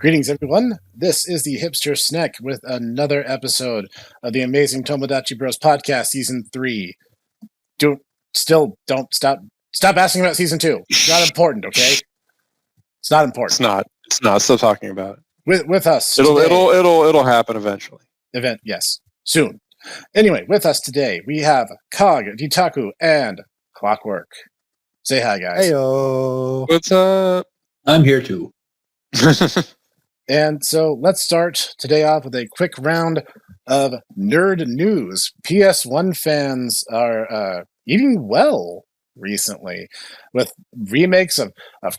Greetings, everyone. This is the Hipster Snack with another episode of the amazing Tomodachi Bros podcast, season 3. Don't stop asking about season 2. It's not important, okay? It's not important. It's not. Stop talking about it. With us. It'll happen eventually. Yes, soon. Anyway, with us today we have Kog, Ditaku, and Clockwork. Say hi, guys. Heyo. What's up? I'm here too. And so let's start today off with a quick round of nerd news. PS1 fans are eating well recently with remakes of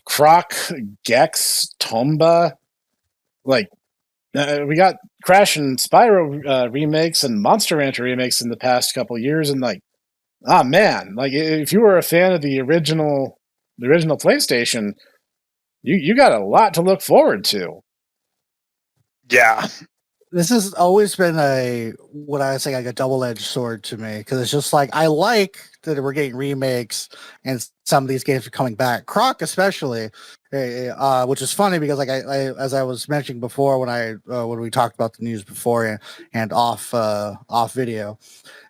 Croc, Gex, Tomba. Like, we got Crash and Spyro remakes and Monster Rancher remakes in the past couple of years, and like, ah man, like if you were a fan of the original PlayStation, you got a lot to look forward to. Yeah. This has always been like a double-edged sword to me, because it's just like, I like that we're getting remakes and some of these games are coming back. Croc especially, which is funny because like I as I was mentioning before when we talked about the news before and off video,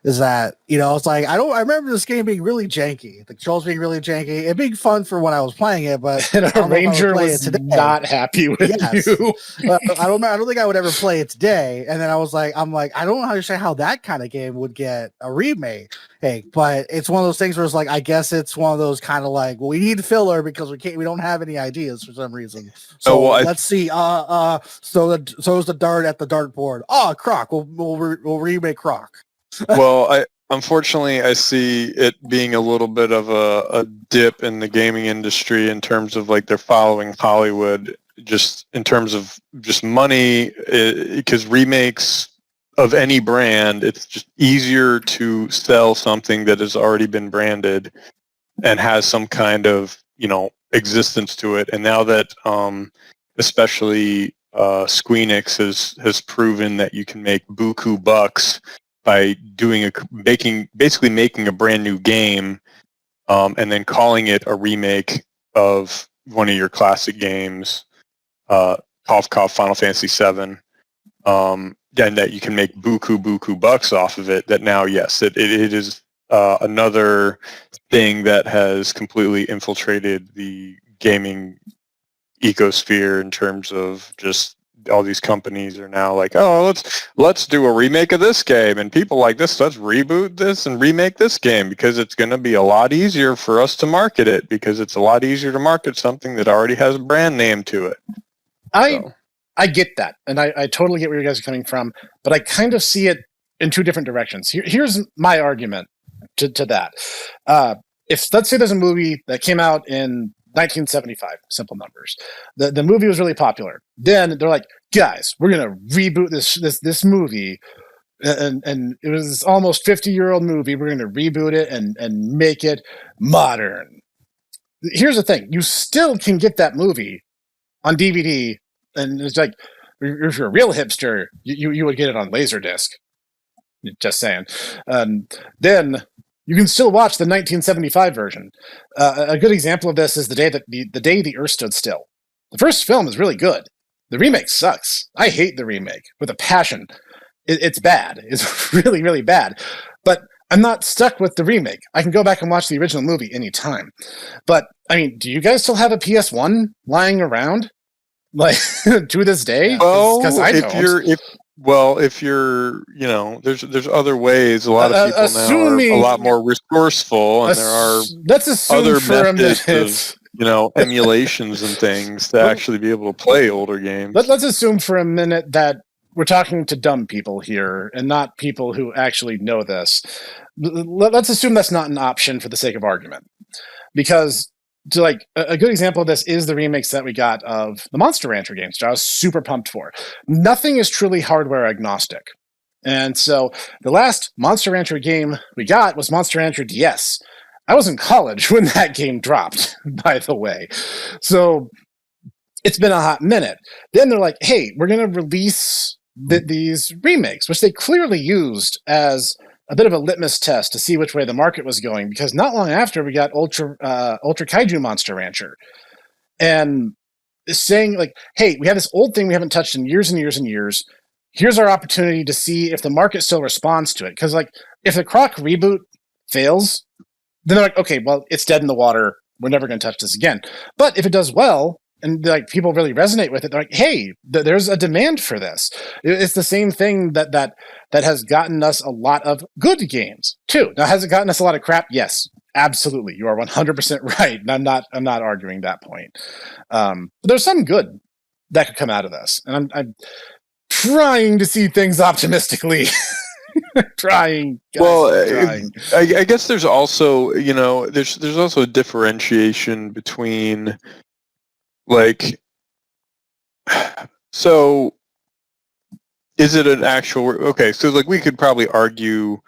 is that, it's like I remember this game being really janky, the controls being really janky, it being fun for when I was playing it, but and a Ranger was not happy with you. I don't think I would ever play it today. And then I'm like, I don't understand how that kind of game would get a remake. Hey, but it's one of those things where it's like, I guess it's one of those kind of like, well, we need filler because we don't have any ideas for some reason. So let's see. So is the dart at the dartboard. Oh, Croc. We'll remake Croc. Well, unfortunately I see it being a little bit of a dip in the gaming industry in terms of like they're following Hollywood, just in terms of just money, because remakes of any brand, it's just easier to sell something that has already been branded and has some kind of, existence to it. And now that especially Squeenix has proven that you can make buku bucks by basically making a brand new game, and then calling it a remake of one of your classic games, cough cough Final Fantasy VII, and that you can make buku bucks off of it. That now, yes, it is another thing that has completely infiltrated the gaming ecosphere in terms of just all these companies are now like, oh, let's do a remake of this game, and people like this, let's reboot this and remake this game because it's going to be a lot easier for us to market it, because it's a lot easier to market something that already has a brand name to it. I get that, and I totally get where you guys are coming from, but I kind of see it in two different directions. Here's my argument to that. If, let's say there's a movie that came out in 1975, simple numbers. The movie was really popular. Then they're like, guys, we're gonna reboot this movie, and it was this almost 50-year-old movie. We're gonna reboot it and make it modern. Here's the thing: you still can get that movie on DVD, and it's like, if you're a real hipster, you would get it on Laserdisc. Just saying. Then you can still watch the 1975 version. A good example of this is the day the Earth stood still. The first film is really good. The remake sucks. I hate the remake with a passion. It's bad. It's really, really bad. But I'm not stuck with the remake. I can go back and watch the original movie anytime. But, I mean, do you guys still have a PS1 lying around? Like, to this day? Well, because I don't. If you're, there's other ways. A lot of people now are a lot more resourceful, and there are other methods of, emulations and things to actually be able to play older games. Let's assume for a minute that we're talking to dumb people here and not people who actually know this. Let's assume that's not an option for the sake of argument, because a good example of this is the remakes that we got of the Monster Rancher games, which I was super pumped for. Nothing is truly hardware agnostic. And so the last Monster Rancher game we got was Monster Rancher DS. I was in college when that game dropped, by the way. So it's been a hot minute. Then they're like, hey, we're going to release these remakes, which they clearly used as a bit of a litmus test to see which way the market was going, because not long after we got Ultra Kaiju Monster Rancher. And saying like, hey, we have this old thing we haven't touched in years and years and years. Here's our opportunity to see if the market still responds to it. Because like, if the Croc reboot fails, then they're like, okay, well, it's dead in the water. We're never going to touch this again. But if it does well, and like people really resonate with it, they're like, hey, there's a demand for this. It's the same thing that has gotten us a lot of good games too. Now, has it gotten us a lot of crap? Yes, absolutely. You are 100% right. And I'm not arguing that point. But there's some good that could come out of this, and I'm trying to see things optimistically. trying. Guys, well, trying. I guess there's also, there's also a differentiation between like, so is it an actual, okay, so like we could probably argue,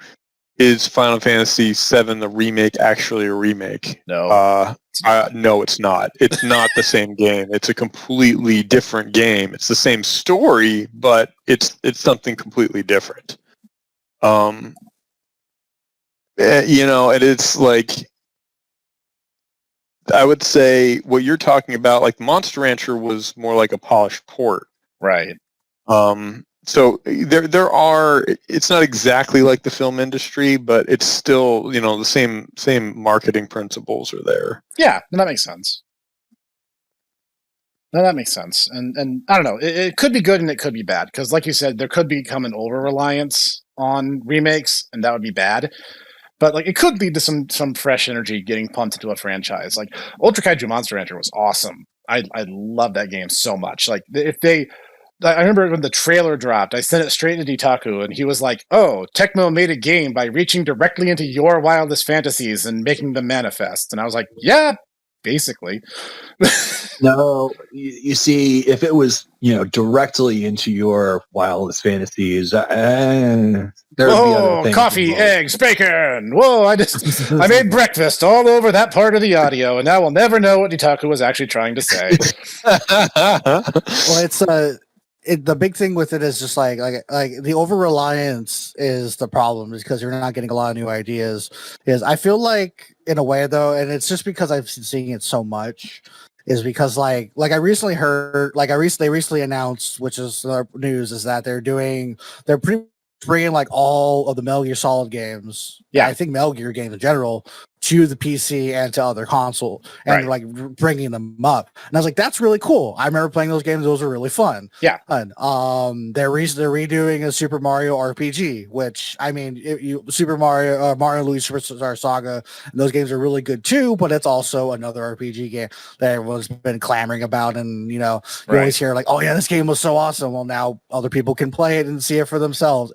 is Final Fantasy VII the remake actually a remake? No. No, it's not. It's not the same game. It's a completely different game. It's the same story, but it's something completely different. And it's like, I would say what you're talking about, like Monster Rancher was more like a polished port. Right. So there are, it's not exactly like the film industry, but it's still, the same marketing principles are there. Yeah, that makes sense. No, that makes sense. And I don't know, it could be good and it could be bad. Because like you said, there could become an over-reliance on remakes, and that would be bad. But like, it could lead to some fresh energy getting pumped into a franchise. Like Ultra Kaiju Monster Rancher was awesome. I love that game so much. Like I remember when the trailer dropped, I sent it straight to Ditaku, and he was like, "Oh, Tecmo made a game by reaching directly into your wildest fantasies and making them manifest." And I was like, "Yeah, basically." No, you see, if it was, directly into your wildest fantasies, there would be other things coffee, involved. eggs, bacon. Whoa, I made breakfast all over that part of the audio, and now we'll never know what Ditaku was actually trying to say. Well, it's the big thing with it is just like the over reliance is the problem, is because you're not getting a lot of new ideas. Is I feel like in a way though, and it's just because I've been seeing it so much, is because like I recently heard, they recently announced, which is news, is that they're pretty bringing like all of the Metal Gear Solid games, I think Metal Gear games in general, to the PC and to other console, and like bringing them up. And I was like, that's really cool. I remember playing those games; those were really fun. Yeah. And they're redoing a Super Mario RPG, which I mean, Super Mario, Mario and Luigi Superstar Saga, and those games are really good too. But it's also another RPG game that everyone's been clamoring about, and you always hear like, oh yeah, this game was so awesome. Well, now other people can play it and see it for themselves.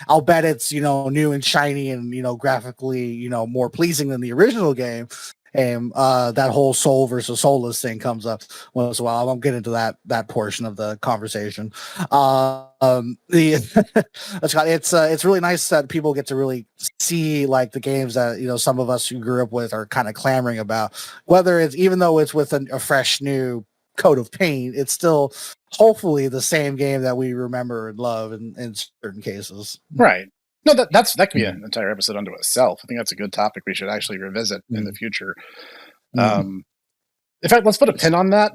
I'll bet it's new and shiny and graphically more pleasing than the original game. And that whole soul versus soulless thing comes up once in a while. I won't get into that portion of the conversation. It's really nice that people get to really see like the games that some of us who grew up with are kind of clamoring about. Whether it's, even though it's with a fresh new coat of paint, it's still hopefully the same game that we remember and love in certain cases. Right. No, that could be an entire episode unto itself. I think that's a good topic we should actually revisit in the future. In fact, let's put a pin on that.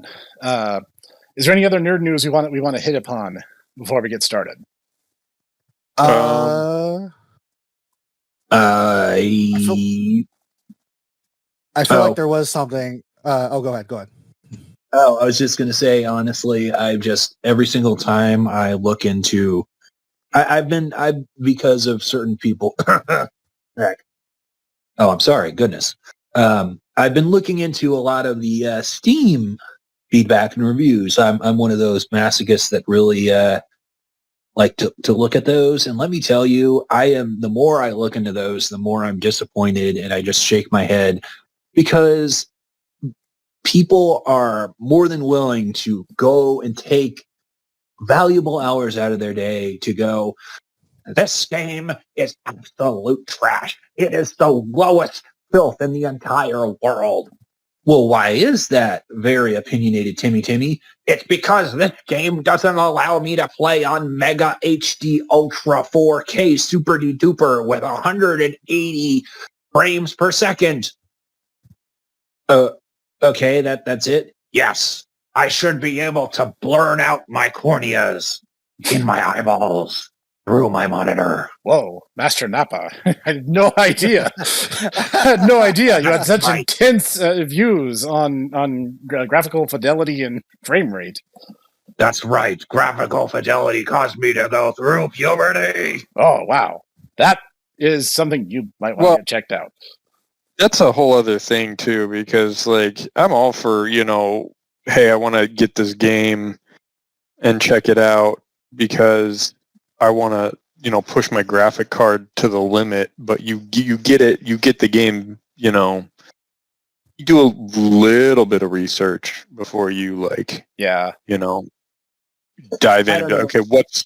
Is there any other nerd news we want to hit upon before we get started? I feel like there was something. Go ahead. Oh, I was just going to say, honestly, every single time I look into, because of certain people. Oh, I'm sorry. Goodness. I've been looking into a lot of the Steam feedback and reviews. I'm one of those masochists that really like to look at those. And let me tell you, the more I look into those, the more I'm disappointed, and I just shake my head, because people are more than willing to go and take valuable hours out of their day to go, this game is absolute trash. It is the lowest filth in the entire world. Well, why is that, very opinionated Timmy? It's because this game doesn't allow me to play on Mega HD Ultra 4K Super Duper with 180 frames per second. Okay, that's it? Yes. I should be able to blur out my corneas in my eyeballs through my monitor. Whoa, Master Nappa. I had no idea. I had no idea you had such intense views on graphical fidelity and frame rate. That's right. Graphical fidelity caused me to go through puberty. Oh, wow. That is something you might want to get checked out. That's a whole other thing, too, because, like, I'm all for, hey, I want to get this game and check it out because I want to, push my graphic card to the limit, but you get the game, you do a little bit of research before you, dive into, okay, what's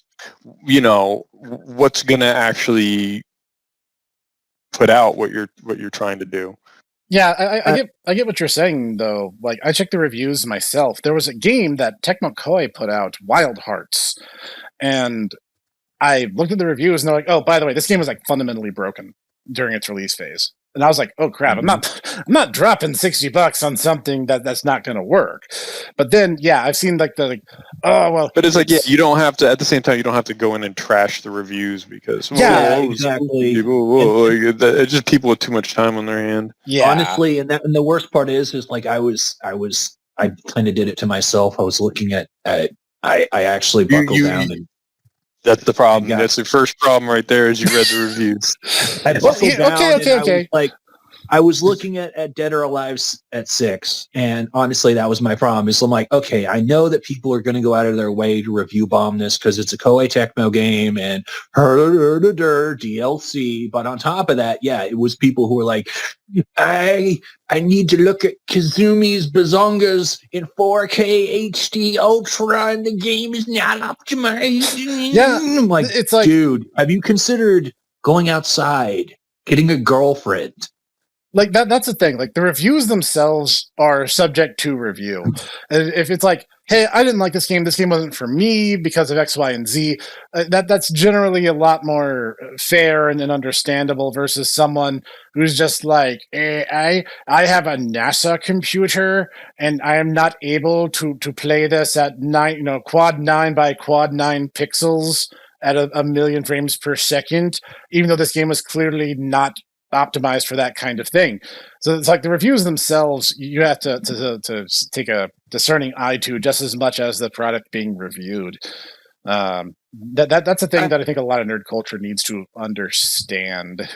going to actually put out what you're trying to do. Yeah, I get what you're saying though. Like, I checked the reviews myself. There was a game that Tecmo Koei put out, Wild Hearts, and I looked at the reviews and they're like, "Oh, by the way, this game was like fundamentally broken during its release phase." And I was like, "Oh crap! I'm not dropping $60 on something that's not going to work." But then, yeah, I've seen like oh well. But it's like, yeah, you don't have to. At the same time, you don't have to go in and trash the reviews because exactly. It's just people with too much time on their hand. Yeah, honestly, and the worst part is like I kind of did it to myself. I was looking at I actually buckled down and. That's the problem. That's the first problem right there. Is you read the reviews. I buckled down. Okay. I was looking at Dead or Alive at 6, and honestly, that was my problem. Is I'm like, okay, I know that people are going to go out of their way to review bomb this because it's a Koei Tecmo game and DLC. But on top of that, yeah, it was people who were like, I need to look at Kazumi's Bazongas in 4K HD Ultra, and the game is not optimized. Yeah, I'm like, it's like, dude, have you considered going outside, getting a girlfriend? Like that's the thing. Like, the reviews themselves are subject to review. And if it's like, hey, I didn't like this game wasn't for me because of X, Y, and Z, that's generally a lot more fair and understandable versus someone who's just like, I have a NASA computer and I am not able to play this at quad 9 by quad 9 pixels at a million frames per second, even though this game was clearly not optimized for that kind of thing. So it's like the reviews themselves, you have to take a discerning eye to just as much as the product being reviewed. That's a thing that I think a lot of nerd culture needs to understand.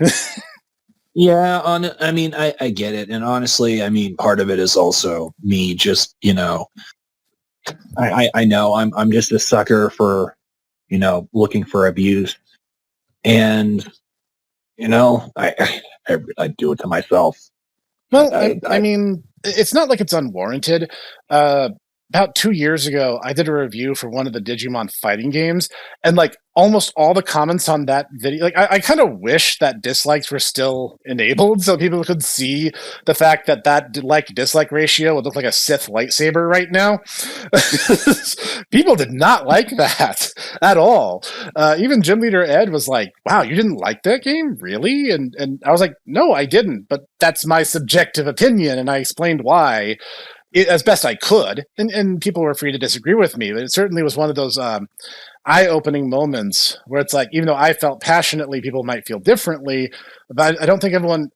Yeah, I get it, and honestly, part of it is also me just, I know I'm just a sucker for, looking for abuse, and I do it to myself. Well, I mean, it's not like it's unwarranted. About 2 years ago, I did a review for one of the Digimon fighting games, and like almost all the comments on that video, like I kind of wish that dislikes were still enabled so people could see the fact that like-dislike ratio would look like a Sith lightsaber right now. People did not like that at all. Even Gym Leader Ed was like, "Wow, you didn't like that game? Really?" And I was like, "No, I didn't, but that's my subjective opinion," and I explained why. As best I could, and people were free to disagree with me, but it certainly was one of those eye-opening moments where it's like, even though I felt passionately, people might feel differently, but I don't think everyone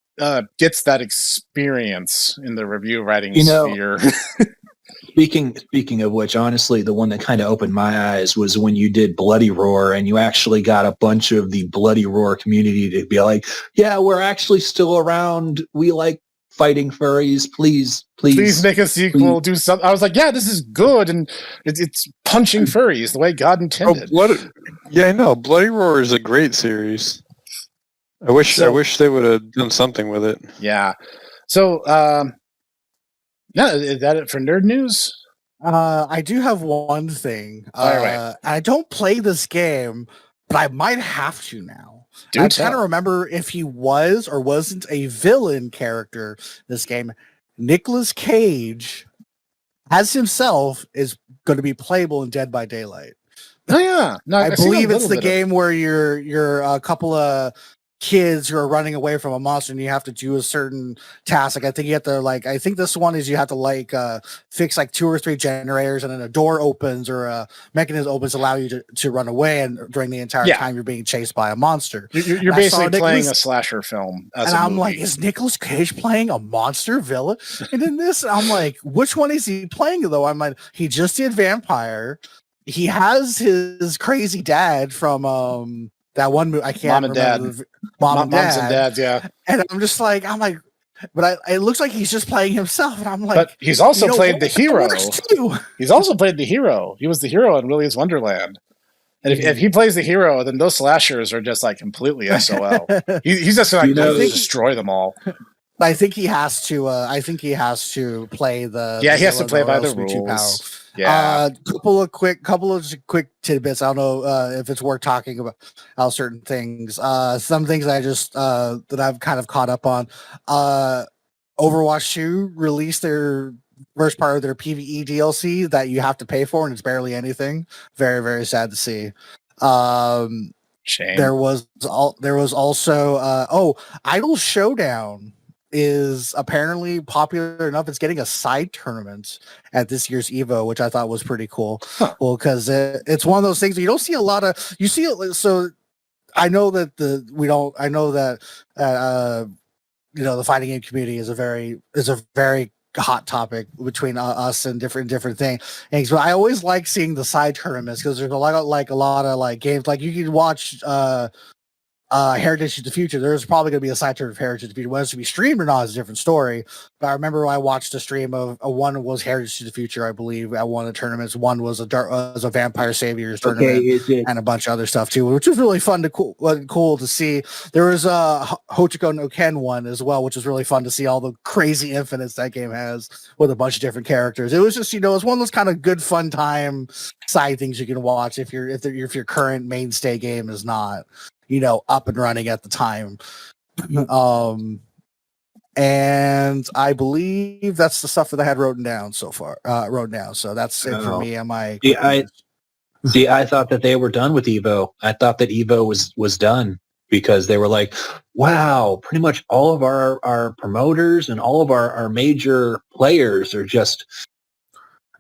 gets that experience in the review writing sphere. Speaking of which, honestly, the one that kind of opened my eyes was when you did Bloody Roar, and you actually got a bunch of the Bloody Roar community to be like, "Yeah, we're actually still around. We like fighting furries. Please make a sequel. Do something." I was like, "Yeah, this is good, and it's punching furries the way God intended." I know. Bloody Roar is a great series. I wish they would have done something with it. Yeah. So, is that it for nerd news? I do have one thing. All right. I don't play this game, but I might have to now. I'm trying to remember if he was or wasn't a villain character this game. Nicolas Cage, as himself, is going to be playable in Dead by Daylight. Oh yeah, no, I believe it's the game where you're a couple of kids who are running away from a monster, and you have to do a certain task. Like I think you have to I think this one is you have to fix like 2 or 3 generators, and then a door opens or a mechanism opens to allow you to run away, and during the entire time you're being chased by a monster. You're basically playing a slasher film as and a I'm movie. like, is Nicolas Cage playing a monster villain? And in this, I'm like, which one is he playing though? I'm like, he just did Vampire. He has his crazy dad from that one movie. I can't remember. Moms and Dads, yeah. And I'm like, but it looks like he's just playing himself, and I'm like, but he's also played the hero. Too. He's also played the hero. He was the hero in Willy's Wonderland. And if he plays the hero, then those slashers are just like completely SOL. He's just going to destroy them all. I think he has to. I think he has to play the. Yeah, he has to play by the rules. Yeah. Couple of quick tidbits. I don't know if it's worth talking about certain things. Some things I just that I've kind of caught up on. Overwatch 2 released their first part of their PvE DLC that you have to pay for, and it's barely anything. Very, very sad to see. Shame. There was also Idol Showdown is apparently popular enough. It's getting a side tournament at this year's Evo, which I thought was pretty cool. Huh. Well, because it's one of those things you don't see a lot of. You see it, so I know that the fighting game community is a very hot topic between us and different things. But I always like seeing the side tournaments because there's a lot of games like you can watch. Heritage of the Future. There's probably going to be a side tournament of Heritage of the Future. Whether it's to be streamed or not is a different story. But I remember I watched a stream of one was Heritage of the Future, I believe, at one of the tournaments. One was a Vampire Saviors tournament, and a bunch of other stuff too, which was really fun cool to see. There was a Hochiko no Ken one as well, which was really fun to see all the crazy infinites that game has with a bunch of different characters. It was just it's one of those kind of good fun time side things you can watch if your current mainstay game is not up and running at the time. And I believe that's the stuff that I had written down so far. So that's it for me. I thought that they were done with Evo. I thought that Evo was done because they were like, wow, pretty much all of our promoters and all of our major players are just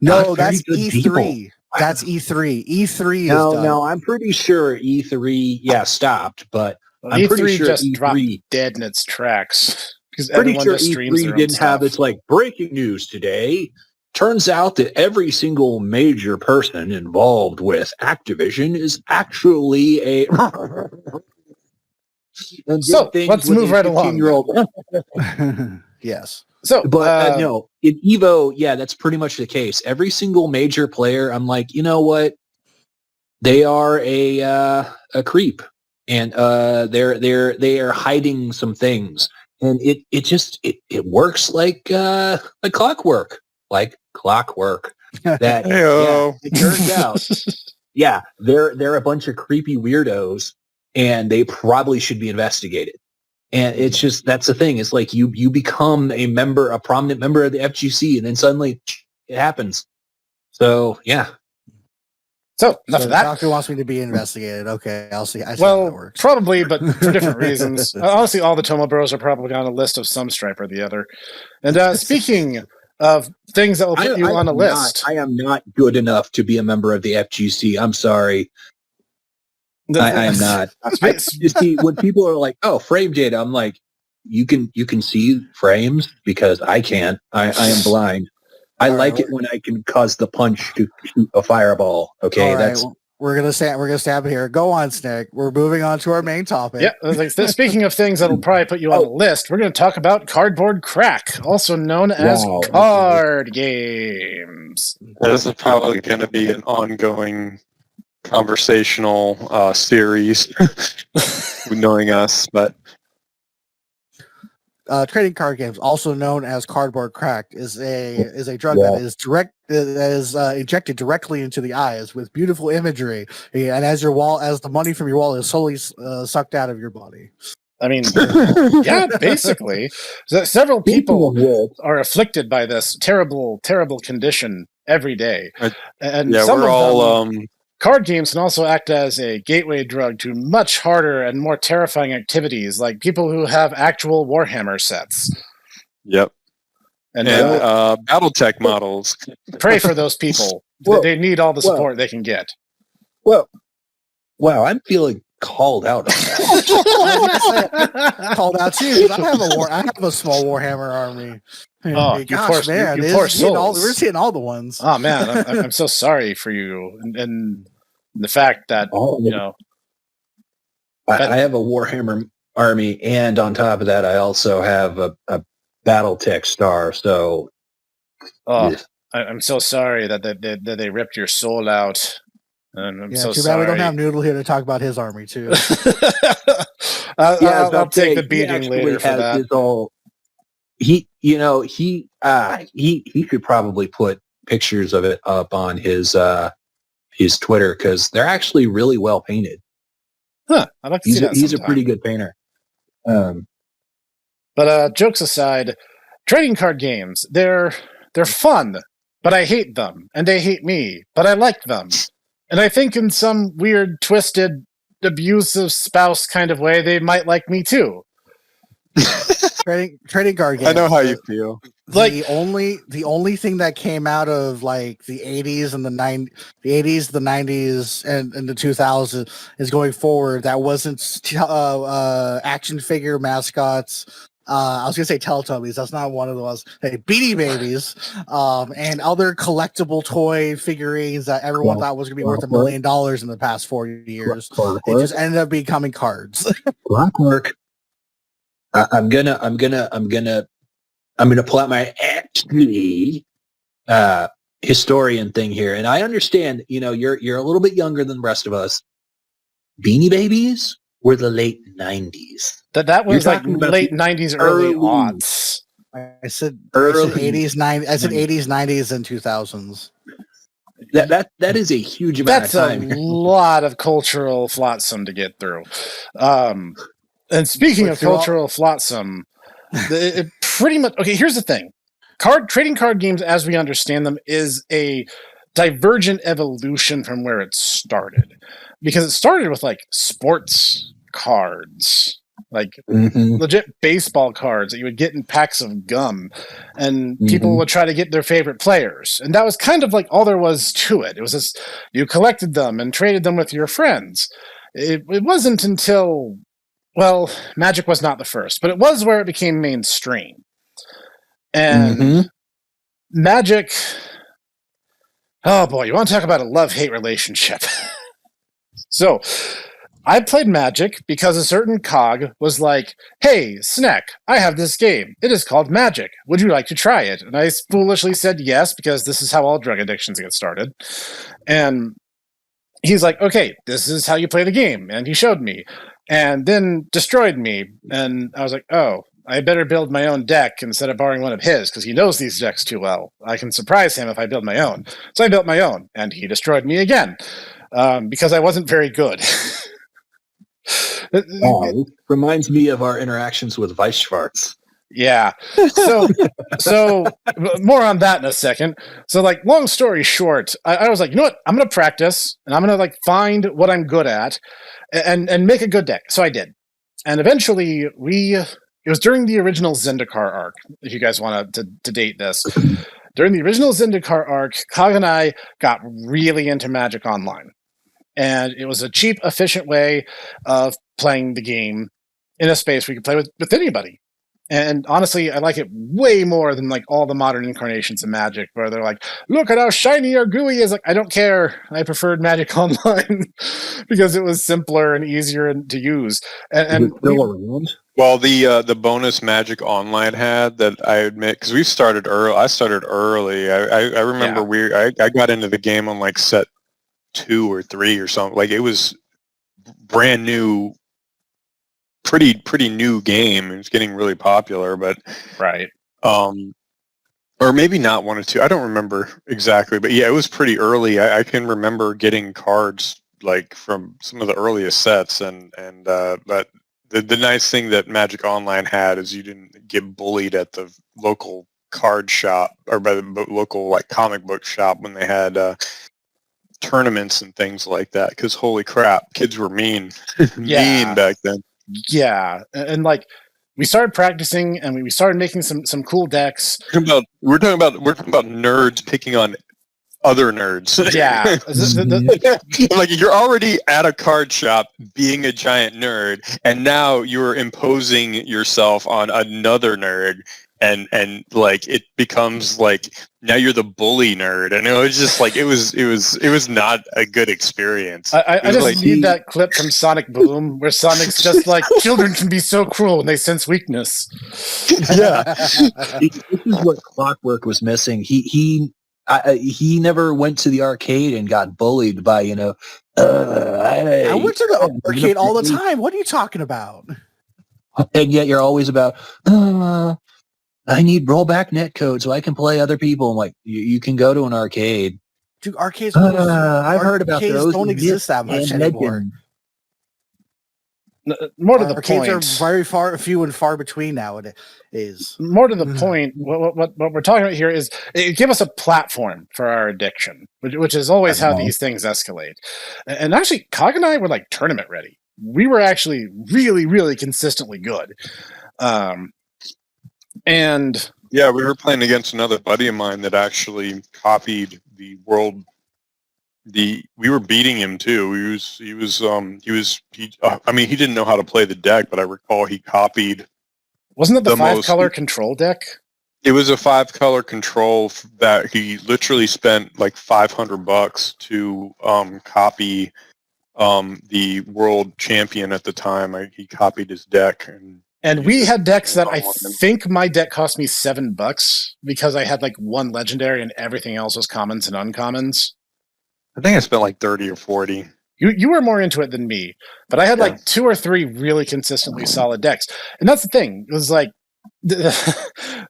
no, that's E3. People. That's E3. E3 is done. No, I'm pretty sure E3, stopped, but I'm E3 pretty sure just E3 dropped dead in its tracks. Because pretty sure E3 didn't have its breaking news today. Turns out that every single major person involved with Activision is actually a. So let's move right along. Yes. So, but no, in Evo, that's pretty much the case. Every single major player, I'm like, you know what? They are a creep, and they are hiding some things, and it works like clockwork, That it turns out, they're a bunch of creepy weirdos, and they probably should be investigated. And it's just, that's the thing. It's like you become a prominent member of the FGC, and then suddenly it happens. So, yeah. So, enough of that. The doctor wants me to be investigated. Okay, I'll see. I see how that works. Probably, but for different reasons. Honestly, all the Tomo Bros are probably on a list of some stripe or the other. And speaking of things that will put you on a list. I am not good enough to be a member of the FGC. I'm sorry. I am not. You see, when people are like, "Oh, frame data," I'm like, "You can see frames because I can't. I am blind. I like it when I can cause the punch to shoot a fireball." Okay, that's. We're gonna stab it here. Go on, Snake. We're moving on to our main topic. Yeah. Speaking of things that'll probably put you on the list, we're going to talk about Cardboard Crack, also known as card games. This is probably going to be an ongoing conversational series, knowing us, but trading card games, also known as Cardboard Crack, is a drug that is injected directly into the eyes with beautiful imagery, and as the money from your wallet is slowly sucked out of your body. I mean, basically, several people are afflicted by this terrible, terrible condition every day, and we're all card games can also act as a gateway drug to much harder and more terrifying activities, like people who have actual Warhammer sets. Yep. And BattleTech models. pray for those people. Whoa. They need all the Whoa. support they can get. Well, wow, I'm feeling called out on that. Called out too. 'Cause I have a small Warhammer army. Oh, you poor souls. We're seeing all the ones. Oh man, I'm so sorry for you, and the fact that you know. I have a Warhammer army, and on top of that, I also have a BattleTech star. So, I'm so sorry that they ripped your soul out. And I'm so too sorry. bad we don't have Noodle here to talk about his army too. I'll take the beating later for that. He could probably put pictures of it up on his Twitter because they're actually really well painted. Huh? I'd like to see that. He's a pretty good painter. But jokes aside, trading card games they're fun, but I hate them, and they hate me, but I like them. And I think in some weird, twisted, abusive spouse kind of way, they might like me too. Trading card games. I know how you feel. The only thing that came out of like the 80s and the 90s, and the 2000s is going forward. That wasn't action figure mascots. I was gonna say Teletubbies. That's not one of those. Hey, Beanie Babies, and other collectible toy figurines that everyone thought was gonna be worth $1 million in the past 40 years. It just ended up becoming cards. Clockwork. I'm gonna pull out my actually historian thing here, and I understand. You're a little bit younger than the rest of us. Beanie Babies were the late 90s. That was like late 90s, early aughts. I said 80s, 90s. I said 80s, 90s, and 2000s. That is a huge amount of time. That's a lot of cultural flotsam to get through. And speaking of cultural flotsam, it pretty much here's the thing: trading card games, as we understand them, is a divergent evolution from where it started, because it started with like sports cards, like legit baseball cards that you would get in packs of gum, and people would try to get their favorite players, and that was kind of like all there was to it. It was just you collected them and traded them with your friends. It wasn't until Magic was not the first, but it was where it became mainstream. And Magic, oh boy, you want to talk about a love-hate relationship. So, I played Magic because a certain cog was like, hey, Snack, I have this game. It is called Magic. Would you like to try it? And I foolishly said yes, because this is how all drug addictions get started. And he's like, okay, this is how you play the game. And he showed me. And then destroyed me. And I was like, oh, I better build my own deck instead of borrowing one of his, because he knows these decks too well. I can surprise him if I build my own. So I built my own, and he destroyed me again, because I wasn't very good. It reminds me of our interactions with Weiss Schwartz. Yeah. So more on that in a second. So, like, long story short, I was like, you know what? I'm going to practice, and I'm going to like find what I'm good at, and make a good deck. So I did, and eventually it was during the original Zendikar arc. If you guys want to date this, during the original Zendikar arc, Kag and I got really into Magic Online, and it was a cheap, efficient way of playing the game in a space where you could play with anybody. And honestly, I like it way more than like all the modern incarnations of Magic, where they're like, look at how shiny our GUI is. Like, I don't care. I preferred Magic Online because it was simpler and easier to use. And well, the bonus Magic Online had that, I admit, because we started early. I started early. I remember I got into the game on like set 2 or 3 or something. Like, it was brand new. Pretty new game. It's getting really popular, but right. Or maybe not 1 or 2. I don't remember exactly, but yeah, it was pretty early. I can remember getting cards like from some of the earliest sets, but the nice thing that Magic Online had is you didn't get bullied at the local card shop or by the local like comic book shop when they had tournaments and things like that, because holy crap, kids were mean. Yeah. Mean back then. Yeah, and like we started practicing and we started making some cool decks. We're talking about nerds picking on other nerds. Yeah. Like you're already at a card shop being a giant nerd, and now you're imposing yourself on another nerd, and like it becomes like now you're the bully nerd, and it was just like it was not a good experience. I just like, need that clip from Sonic Boom where Sonic's just like, children can be so cruel when they sense weakness. Yeah. This is what Clockwork was missing. He never went to the arcade and got bullied by, I went to the arcade all the time. What are you talking about? And yet you're always about, I need rollback netcode so I can play other people. I'm like, you can go to an arcade. Dude, arcades. I've heard about those. Don't exist that much anymore. More to the arcades point, are very few and far between nowadays. More to the point, what we're talking about here is it gave us a platform for our addiction, which is always how these things escalate. And actually, Cog and I were like tournament ready. We were actually really, really consistently good. And yeah, we were playing against another buddy of mine that actually copied the world. We were beating him too. He didn't know how to play the deck, but I recall he copied. Wasn't it the 5-color control deck? It was a 5-color control that he literally spent like $500 to copy the world champion at the time. He copied his deck, and we had decks that I think my deck cost me $7 because I had like one legendary and everything else was commons and uncommons. I think I spent like 30 or 40. You were more into it than me, but I had like 2 or 3 really consistently solid decks. And that's the thing. It was like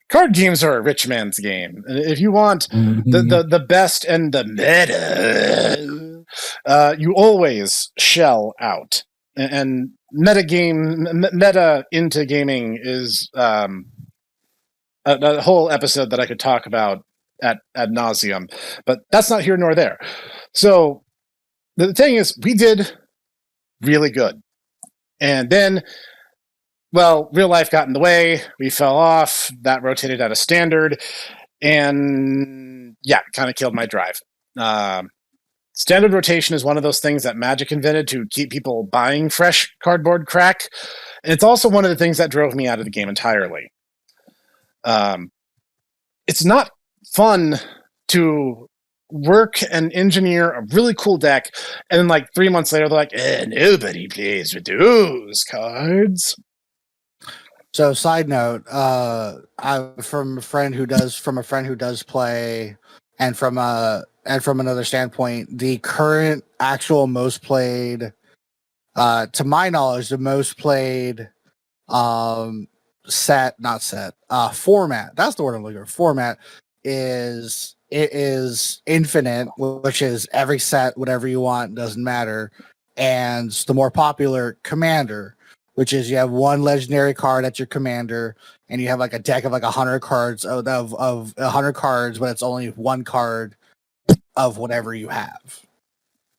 card games are a rich man's game. And if you want the best and the meta, you always shell out. And meta into gaming is a whole episode that I could talk about ad nauseum, but that's not here nor there. So the thing is, we did really good, and then, well, real life got in the way. We fell off. That rotated out of standard, and yeah, kind of killed my drive. Standard rotation is one of those things that Magic invented to keep people buying fresh cardboard crack, and it's also one of the things that drove me out of the game entirely. It's not fun to work and engineer a really cool deck, and then like 3 months later they're like, nobody plays with those cards. So side note, from a friend who does play, and from another standpoint, the current actual most played, to my knowledge, the most played format, that's the word I'm looking for, format is Infinite, which is every set, whatever you want, doesn't matter. And the more popular Commander, which is you have one legendary card at your commander, and you have like a deck of like 100 cards of 100 cards, but it's only one card of whatever you have.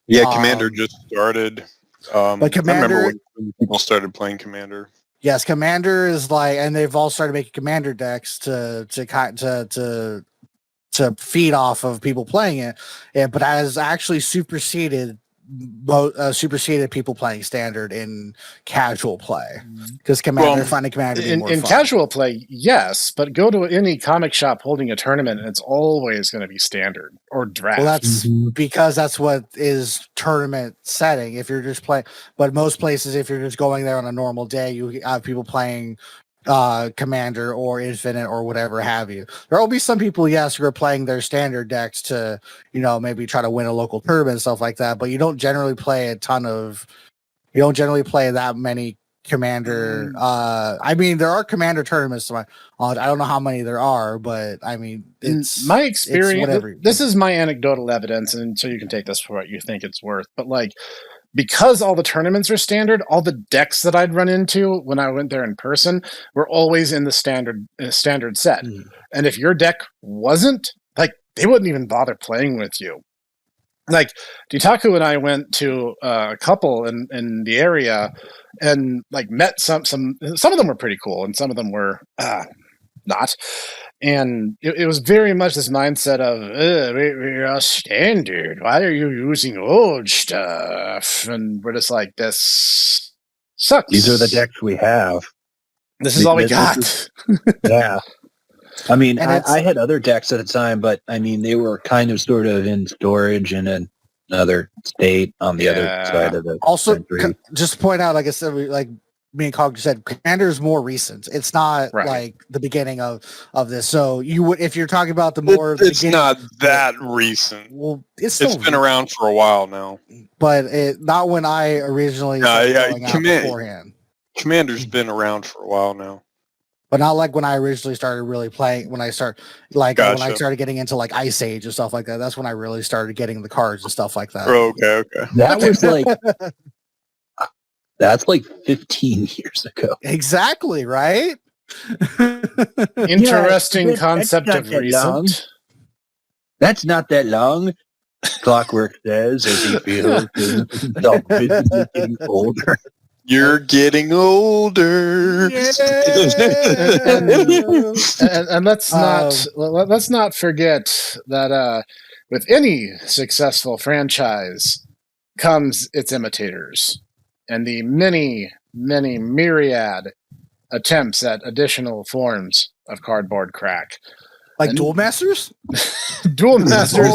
Yeah, Commander just started. But Commander, I remember when people started playing Commander. Yes, Commander is like, and they've all started making Commander decks to feed off of people playing it, but has actually superseded people playing Standard in casual play, because finding Commander in casual play, yes, but go to any comic shop holding a tournament and it's always going to be Standard or Draft. Well, that's because that's what is tournament setting. If you're just playing, but most places, if you're just going there on a normal day, you have people playing Commander or Infinite or whatever have you. There will be some people, yes, who are playing their Standard decks to, maybe try to win a local tournament and stuff like that, but you don't generally play that many Commander. I mean, there are Commander tournaments. I don't know how many there are, but I mean, it's my experience. This is my anecdotal evidence, and so you can take this for what you think it's worth. But like, because all the tournaments are Standard, all the decks that I'd run into when I went there in person were always in the standard set. And if your deck wasn't, like, they wouldn't even bother playing with you. like Ditaku and I went to a couple in the area and like met some of them were pretty cool and some of them were not. And it was very much this mindset of we're standard. Why are you using old stuff? And we're just like, this sucks. These are the decks we have. This is all we got. Yeah. I mean, And I had other decks at the time, but I mean, they were kind of sort of in storage in another state on the other side of the also, country. just to point out, like I said, like me and Cog said, Commander is more recent. It's not like the beginning of this. So you would, if you're talking about the more, it's not that recent. Well, it's been around for a while now, but not when I originally going out beforehand. Commander's been around for a while now, but not like when I originally started really playing. When I started getting into like Ice Age and stuff like that, that's when I really started getting the cards and stuff like that. Okay. That was like that's like 15 years ago. Exactly, right? Interesting concept of recent. That's not that long. Clockwork says as he feels getting older. You're getting older. and let's not forget that with any successful franchise comes its imitators and the many myriad attempts at additional forms of cardboard crack. Like Duel Masters? Duel Masters,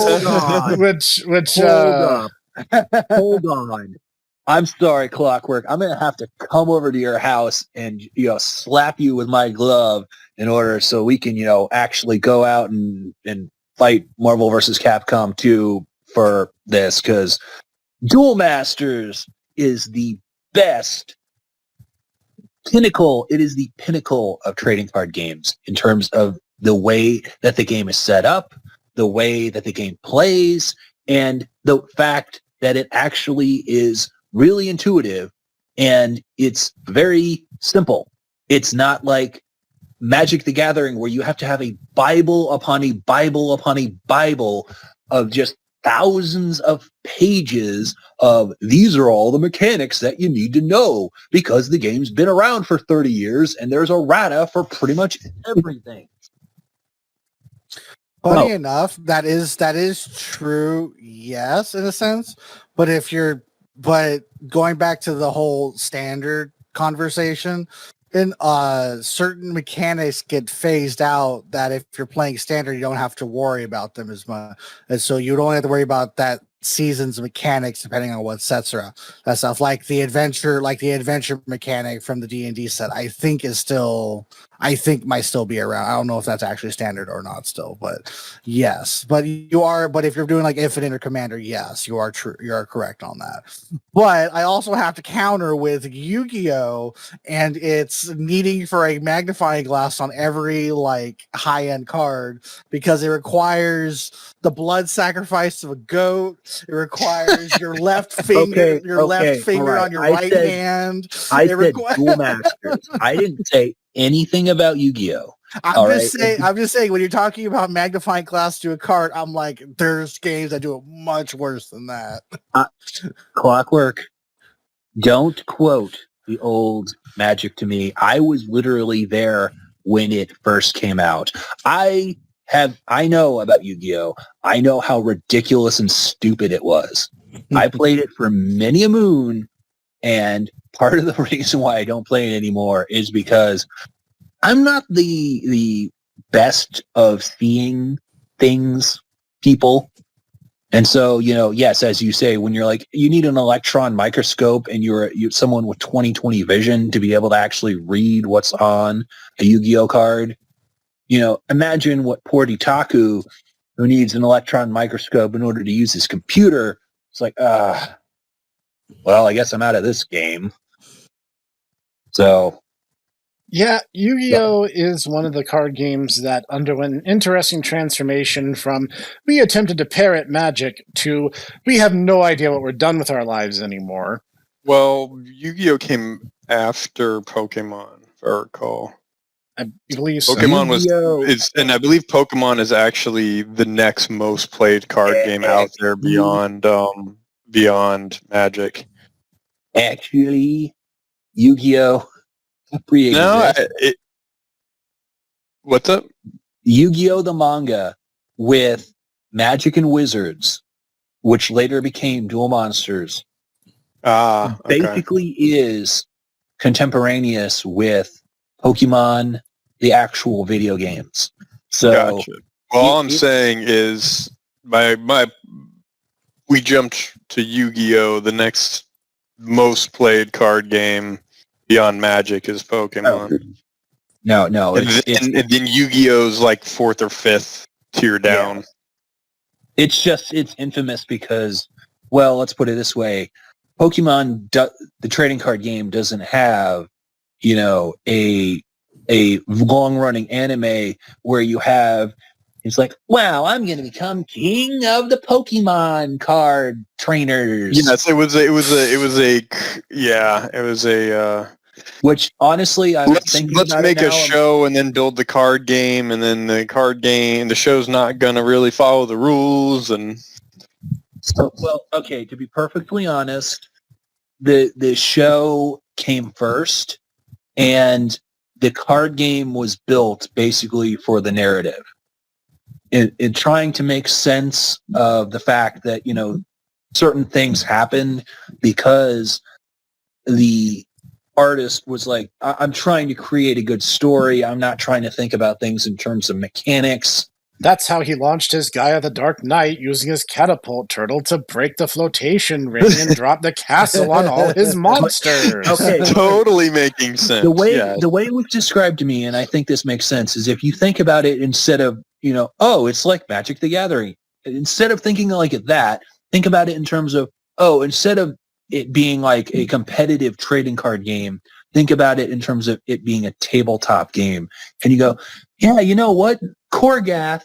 Hold on. I'm sorry, Clockwork. I'm going to have to come over to your house and slap you with my glove in order so we can actually go out and fight Marvel vs. Capcom 2 for this, because Duel Masters is the best pinnacle. It is the pinnacle of trading card games in terms of the way that the game is set up, the way that the game plays, and the fact that it actually is really intuitive and it's very simple. It's not like Magic the Gathering where you have to have a Bible upon a Bible upon a Bible of just thousands of pages of these are all the mechanics that you need to know because the game's been around for 30 years and there's a errata for pretty much everything. Funny enough, that is true, yes, in a sense. But going back to the whole standard conversation, and certain mechanics get phased out that if you're playing standard, you don't have to worry about them as much. And so you don't have to worry about that season's mechanics depending on what sets are that stuff. Like the adventure mechanic from the D&D set, I think might still be around. I don't know if that's actually standard or not still, but yes. But if you're doing like Infinite or Commander, yes, you are true. You are correct on that. But I also have to counter with Yu-Gi-Oh! And it's needing for a magnifying glass on every like high-end card because it requires the blood sacrifice of a goat. It requires your left finger, on your right hand. I said Duel Masters. I didn't say anything about Yu-Gi-Oh! I'm just saying when you're talking about magnifying glass to a card, I'm like, there's games that do it much worse than that. Clockwork, don't quote the old Magic to me. I was literally there when it first came out. I know about Yu-Gi-Oh! I know how ridiculous and stupid it was. I played it for many a moon, and part of the reason why I don't play it anymore is because I'm not the best of seeing things people. And so, yes, as you say, when you're like, you need an electron microscope and you're someone with 20/20 vision to be able to actually read what's on a Yu-Gi-Oh! Card. Imagine what poor Ditaku, who needs an electron microscope in order to use his computer. It's like, well, I guess I'm out of this game. So. Yeah, Yu-Gi-Oh! Is one of the card games that underwent an interesting transformation from we attempted to parrot Magic to we have no idea what we're done with our lives anymore. Well, Yu-Gi-Oh! Came after Pokemon, if I recall. I believe so. Pokemon Yu-Gi-Oh! And I believe Pokemon is actually the next most played card game out there beyond Magic. Actually, Yu-Gi-Oh! No, what's up? Yu-Gi-Oh! The manga with Magic and Wizards, which later became Duel Monsters, Okay. basically is contemporaneous with Pokemon, the actual video games. So Gotcha. Well, all I'm saying is we jumped to Yu-Gi-Oh! The next most played card game beyond Magic is Pokemon. No, And then Yu-Gi-Oh's like 4th or 5th tier down. Yeah. It's infamous because, well, let's put it this way: Pokemon, the trading card game, doesn't have, a long running anime where you have. It's like, wow, I'm going to become king of the Pokemon card trainers. Yes, it was a. Which honestly, Let's make a show and then build the card game, and then the show's not gonna really follow the rules. And well, okay, to be perfectly honest, the show came first, and the card game was built basically for the narrative. In trying to make sense of the fact that, certain things happened because the artist was like, I'm trying to create a good story. I'm not trying to think about things in terms of mechanics. That's how he launched his Gaia the Dark Knight using his catapult turtle to break the flotation ring and drop the castle on all his monsters. Okay. Totally making sense. The way it was described to me, and I think this makes sense, is if you think about it instead of, it's like Magic the Gathering. Instead of thinking like that, think about it in terms of, instead of it being like a competitive trading card game, think about it in terms of it being a tabletop game. And you go, yeah, you know what? Korgath,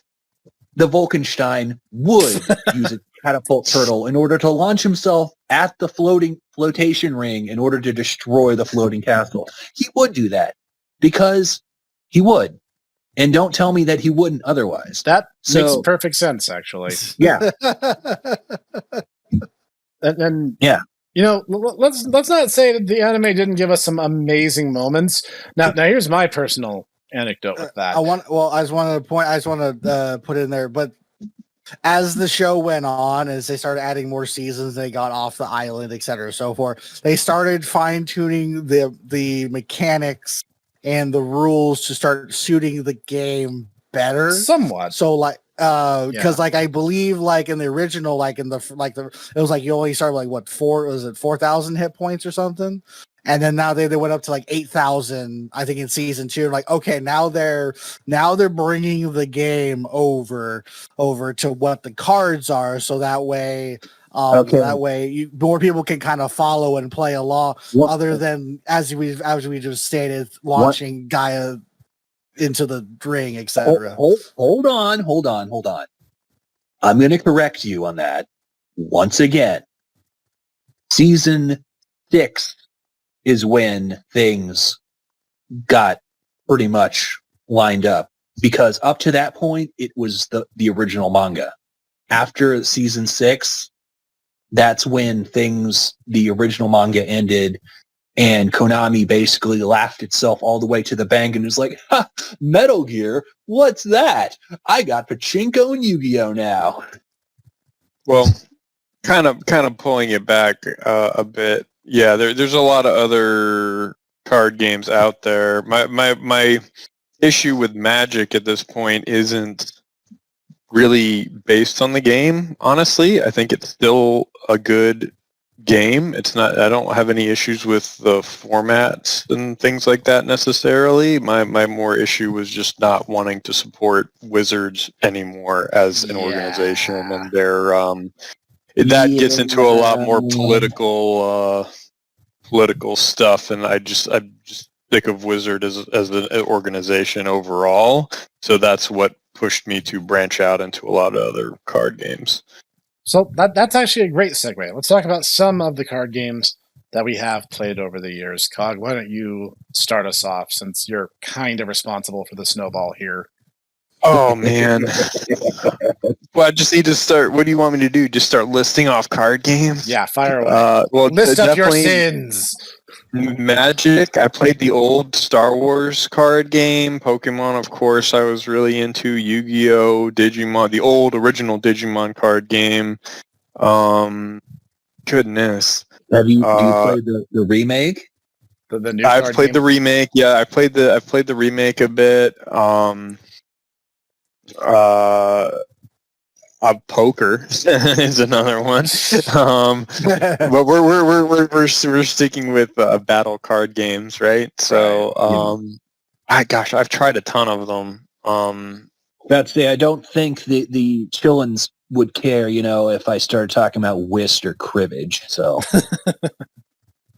the Volkenstein, would use a catapult turtle in order to launch himself at the flotation ring in order to destroy the floating castle. He would do that because he would. And don't tell me that he wouldn't otherwise. That makes perfect sense, actually. Yeah. and yeah. Let's not say that the anime didn't give us some amazing moments. Now here's my personal anecdote with that. I just want to put in there, but as the show went on, as they started adding more seasons, they got off the island, et cetera, so forth. They started fine tuning the mechanics and the rules to start suiting the game better, somewhat. So because I believe in the original, it was like you only started 4,000 hit points or something, and then now they went up to 8,000, I think, in season 2. Okay, now they're bringing the game over to what the cards are, so that way more people can kind of follow and play along, other than as we just stated, launching Gaia into the ring, etc. Hold on. I'm going to correct you on that once again. Season 6 is when things got pretty much lined up, because up to that point it was the original manga. After season 6, that's when the original manga ended. And Konami basically laughed itself all the way to the bank and was like, ha, Metal Gear? What's that? I got Pachinko and Yu-Gi-Oh! Now. Well, kind of pulling it back a bit. Yeah, there's a lot of other card games out there. My issue with Magic at this point isn't really based on the game, honestly. I think it's still a good game. It's not. I don't have any issues with the formats and things like that necessarily. My more issue was just not wanting to support Wizards anymore as an organization, and their that gets into a lot more political stuff, and I'm just sick of Wizard as an organization overall. So that's what pushed me to branch out into a lot of other card games. So that's actually a great segue. Let's talk about some of the card games that we have played over the years. Cog, why don't you start us off since you're kind of responsible for the snowball here? Oh man. Well, I just need to start. What do you want me to do? Just start listing off card games? Yeah, fire away. Well, List up your definitely sins. Magic. I played the old Star Wars card game. Pokemon, of course, I was really into. Yu-Gi-Oh, Digimon, the old original Digimon card game. Goodness. Do you play the remake? The new I've card played game? the remake. Yeah, I've played the remake a bit. Poker is another one. But we're sticking with battle card games, right? So, I've tried a ton of them. That's the. I don't think the chillins would care, if I started talking about whist or cribbage. So,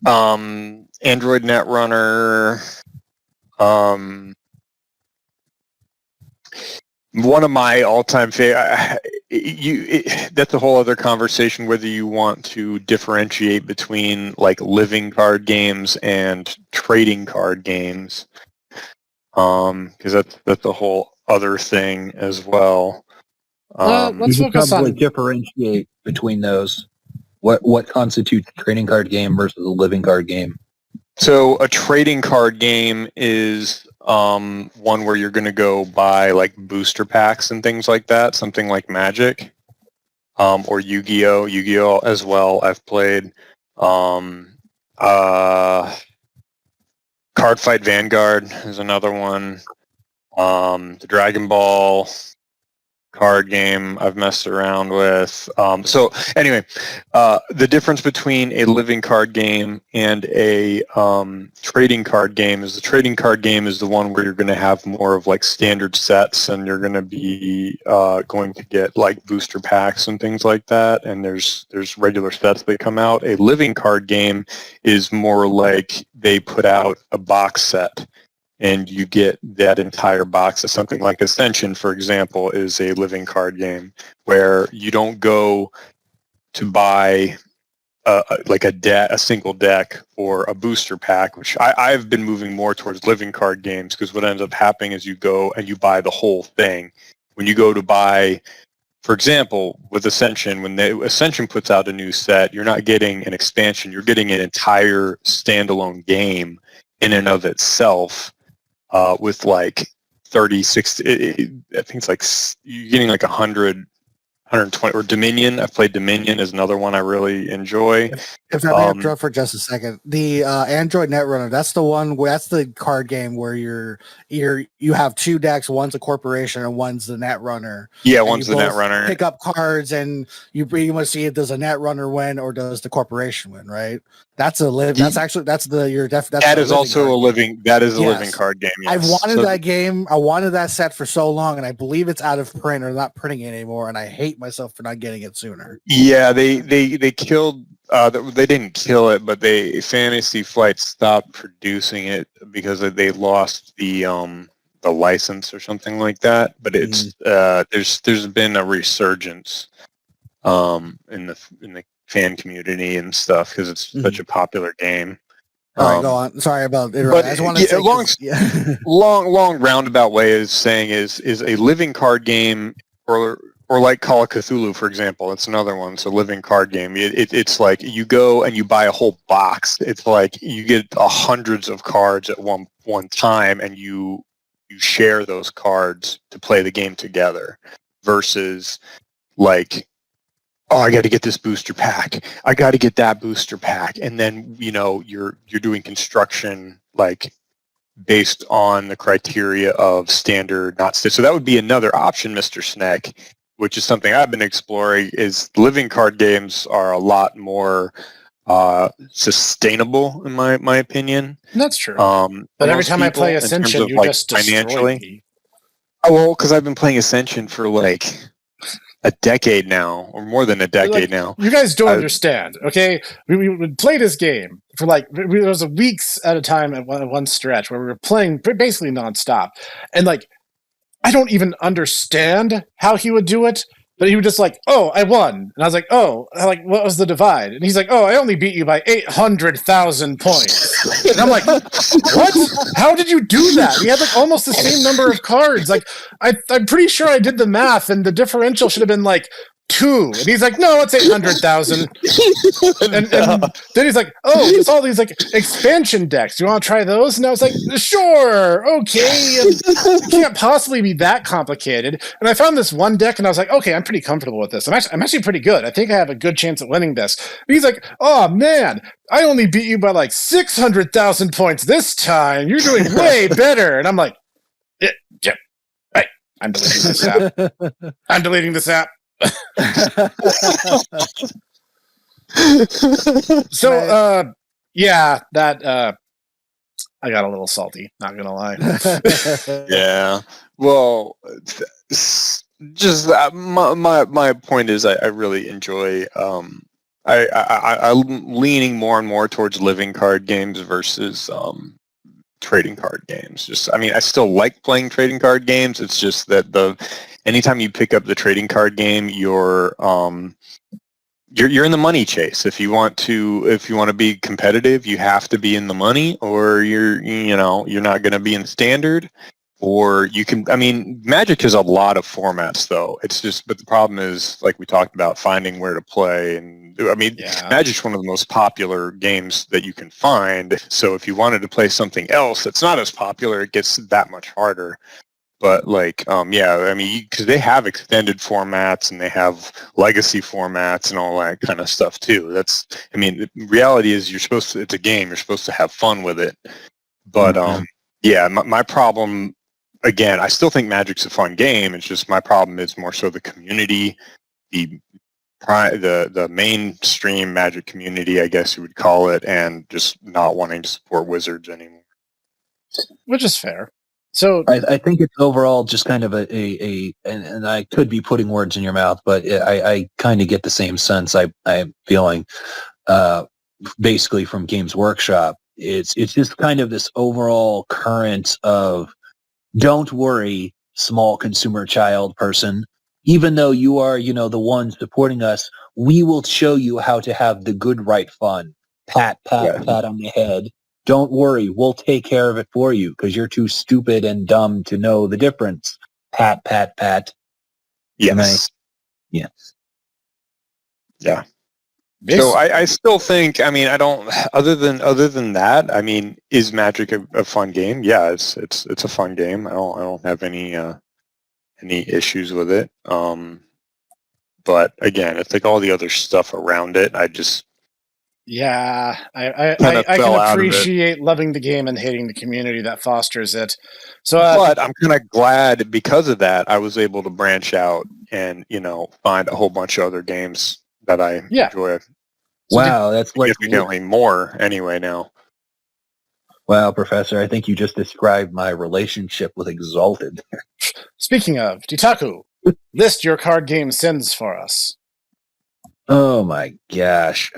Android Netrunner. One of my all-time favorite. That's a whole other conversation whether you want to differentiate between like living card games and trading card games, because that's a whole other thing as well. Let's you focus probably on differentiate between those. What constitutes a trading card game versus a living card game? So a trading card game is one where you're going to go buy like booster packs and things like that, something like Magic, or Yu-Gi-Oh. Yu-Gi-Oh as well. I've played Card Fight Vanguard is another one. The Dragon Ball card game I've messed around with. So anyway, the difference between a living card game and a trading card game is the trading card game is the one where you're going to have more of like standard sets and you're going to be going to get like booster packs and things like that, and there's regular sets that come out. A living card game is more like they put out a box set and you get that entire box of something like Ascension, for example, is a living card game where you don't go to buy a single deck or a booster pack, which I've been moving more towards living card games because what ends up happening is you go and you buy the whole thing. When you go to buy, for example, with Ascension, when Ascension puts out a new set, you're not getting an expansion, you're getting an entire standalone game in and of itself. With like 30, 60, I think it's like you're getting like 100, 120, or Dominion. I've played Dominion is another one I really enjoy. If I may interrupt for just a second, the Android Netrunner, that's the one where that's the card game where you have two decks, one's a corporation and one's the Netrunner. Yeah, one's the Netrunner. Pick up cards and you pretty much see does a Netrunner win or does the corporation win, right? That's a live. That's actually that is also a living. That is a living card game. Yes. I've wanted that game. I wanted that set for so long, and I believe it's out of print or not printing it anymore. And I hate myself for not getting it sooner. Yeah, they killed. They didn't kill it, but Fantasy Flight stopped producing it because they lost the license or something like that. But it's there's been a resurgence in the fan community and stuff because it's such a popular game. All right, go on. Sorry about it. I just want to say long roundabout way of saying is a living card game or like Call of Cthulhu, for example. It's another one. It's a living card game. It's like you go and you buy a whole box. It's like you get hundreds of cards at one time, and you share those cards to play the game together. Versus like, oh, I got to get this booster pack. I got to get that booster pack, and then you're doing construction like based on the criteria of standard, not standard. So that would be another option, Mr. Snack, which is something I've been exploring. Is living card games are a lot more sustainable, in my opinion. That's true. But every time I play Ascension, you just destroy me. Oh, well, because I've been playing Ascension for like a decade now, or more than a decade now. You guys don't understand, okay? We would play this game for like there was weeks at a time at one stretch where we were playing basically nonstop, and like I don't even understand how he would do it, But he was just like, "Oh, I won," and I was like, "Oh, like what was the divide?" And he's like, "Oh, I only beat you by 800,000 points." And I'm like, "What? How did you do that?" He had like almost the same number of cards. Like, I'm pretty sure I did the math, and the differential should have been like 2. And he's like, "No, it's 800,000." And then he's like, "Oh, there's all these like expansion decks. Do you want to try those?" And I was like, "Sure, okay." And it can't possibly be that complicated. And I found this one deck, and I was like, "Okay, I'm pretty comfortable with this. I'm actually pretty good. I think I have a good chance at winning this." And he's like, "Oh man, I only beat you by like 600,000 points this time. You're doing way better." And I'm like, "Yeah, hey, I'm deleting this app. I'm deleting this app." So, yeah, that I got a little salty. Not gonna lie. Yeah. Well, just my point is, I really enjoy. I'm leaning more and more towards living card games versus trading card games. Just, I mean, I still like playing trading card games. It's just that anytime you pick up the trading card game, you're in the money chase. If you want to be competitive, you have to be in the money, or you're not going to be in standard. Or you can, I mean, Magic has a lot of formats though. It's just, but the problem is, like we talked about, finding where to play. And I mean, Yeah. Magic's one of the most popular games that you can find. So if you wanted to play something else that's not as popular, it gets that much harder. But like, yeah, I mean, because they have extended formats and they have legacy formats and all that kind of stuff too. I mean, the reality is it's a game. You're supposed to have fun with it. But yeah, my problem, again, I still think Magic's a fun game. It's just my problem is more so the community, the mainstream Magic community, I guess you would call it, and just not wanting to support Wizards anymore. Which is fair. So I think it's overall just kind of and I could be putting words in your mouth, but I kind of get the same sense I'm feeling basically from Games Workshop. It's just kind of this overall current of, don't worry, small consumer child person. Even though you are, the one supporting us, we will show you how to have the good, right fun. Pat on the head. Don't worry, we'll take care of it for you because you're too stupid and dumb to know the difference. Pat. Yes. Yes. Yeah. So I still think, I mean, I don't, other than that, I mean, is Magic a fun game? Yeah, it's a fun game. I don't have any issues with it. But again, I think all the other stuff around it, I just, yeah, I Kinda can fell out of it. appreciate loving the game and hating the community that fosters it. So, but I'm kind of glad because of that, I was able to branch out and, find a whole bunch of other games that I enjoy. Wow, that's like Significantly more anyway now. Wow, Professor, I think you just described my relationship with Exalted. Speaking of, Ditaku, list your card game sins for us. Oh my gosh.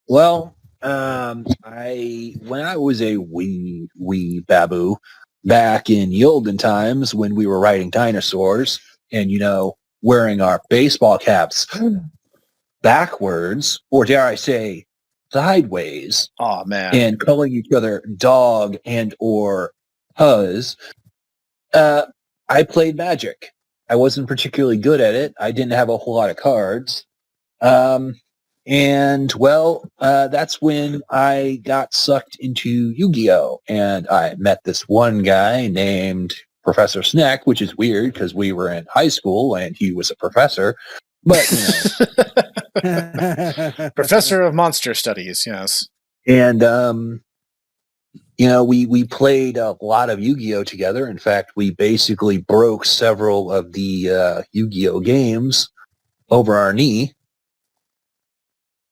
Well, when I was a wee baboo back in the olden times when we were riding dinosaurs and, wearing our baseball caps backwards, or dare I say sideways, Oh man. and calling each other dog and or huzz, I played Magic. I wasn't particularly good at it. I didn't have a whole lot of cards. That's when I got sucked into Yu-Gi-Oh! And I met this one guy named Professor Snack, which is weird because we were in high school and he was a professor. But, Professor of Monster Studies, yes. And, we played a lot of Yu-Gi-Oh! Together. In fact, we basically broke several of the Yu-Gi-Oh! Games over our knee.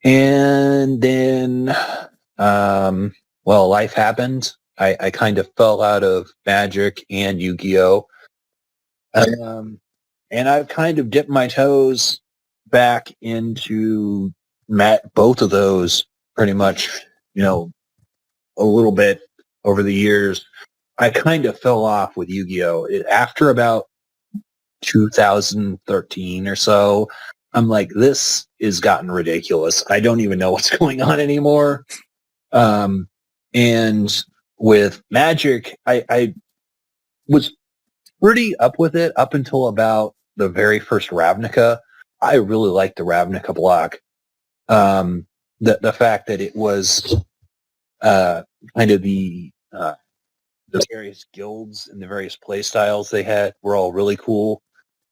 And then, life happened. I kind of fell out of Magic and Yu-Gi-Oh! And I've kind of dipped my toes back into both of those pretty much, a little bit over the years. I kind of fell off with Yu-Gi-Oh! After about 2013 or so. I'm like, this has gotten ridiculous. I don't even know what's going on anymore. And with Magic, I was pretty up with it up until about the very first Ravnica. I really liked the Ravnica block. The fact that it was kind of the various guilds and the various play styles they had were all really cool.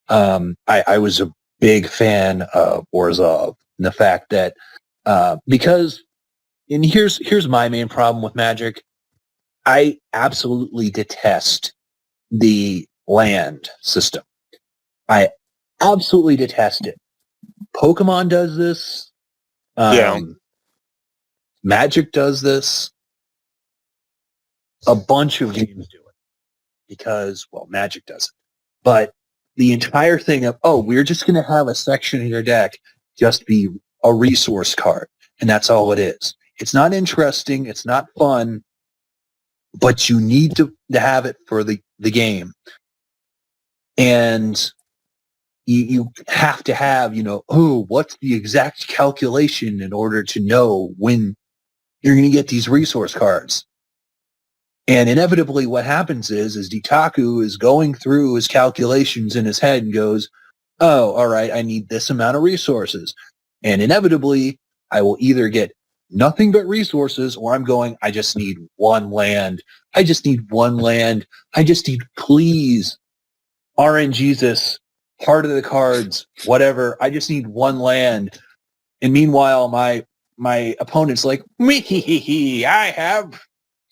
I was a big fan of Orzhov, and the fact that because, and here's my main problem with Magic, I absolutely detest the land system. I absolutely detest it. Pokemon does this. Magic does this. A bunch of games do it because, well, Magic does it. But the entire thing of, oh, we're just going to have a section in your deck just be a resource card, and that's all it is. It's not interesting. It's not fun, but you need to have it for the game. And you have to have, what's the exact calculation in order to know when you're going to get these resource cards. And inevitably what happens is Ditaku is going through his calculations in his head and goes, oh, all right, I need this amount of resources. And inevitably, I will either get nothing but resources, or I'm going, I just need one land. I just need one land. I just need, please, RNGesus, Heart of the Cards, whatever. I just need one land. And meanwhile, my opponent's like, me, I have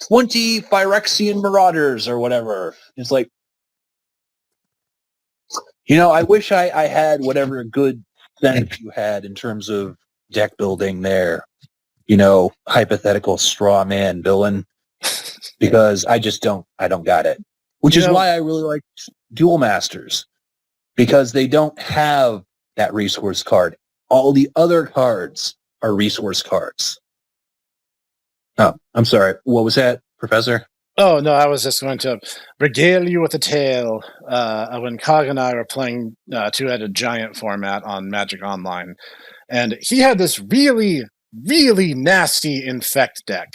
20 Phyrexian Marauders or whatever. It's like, I wish I had whatever good sense you had in terms of deck building there. Hypothetical straw man villain, because I don't got it. Which is why I really like Duel Masters, because they don't have that resource card. All the other cards are resource cards. Oh, I'm sorry. What was that, Professor? Oh, no, I was just going to regale you with a tale of when Cog and I were playing two-headed giant format on Magic Online. And he had this really, really nasty Infect deck.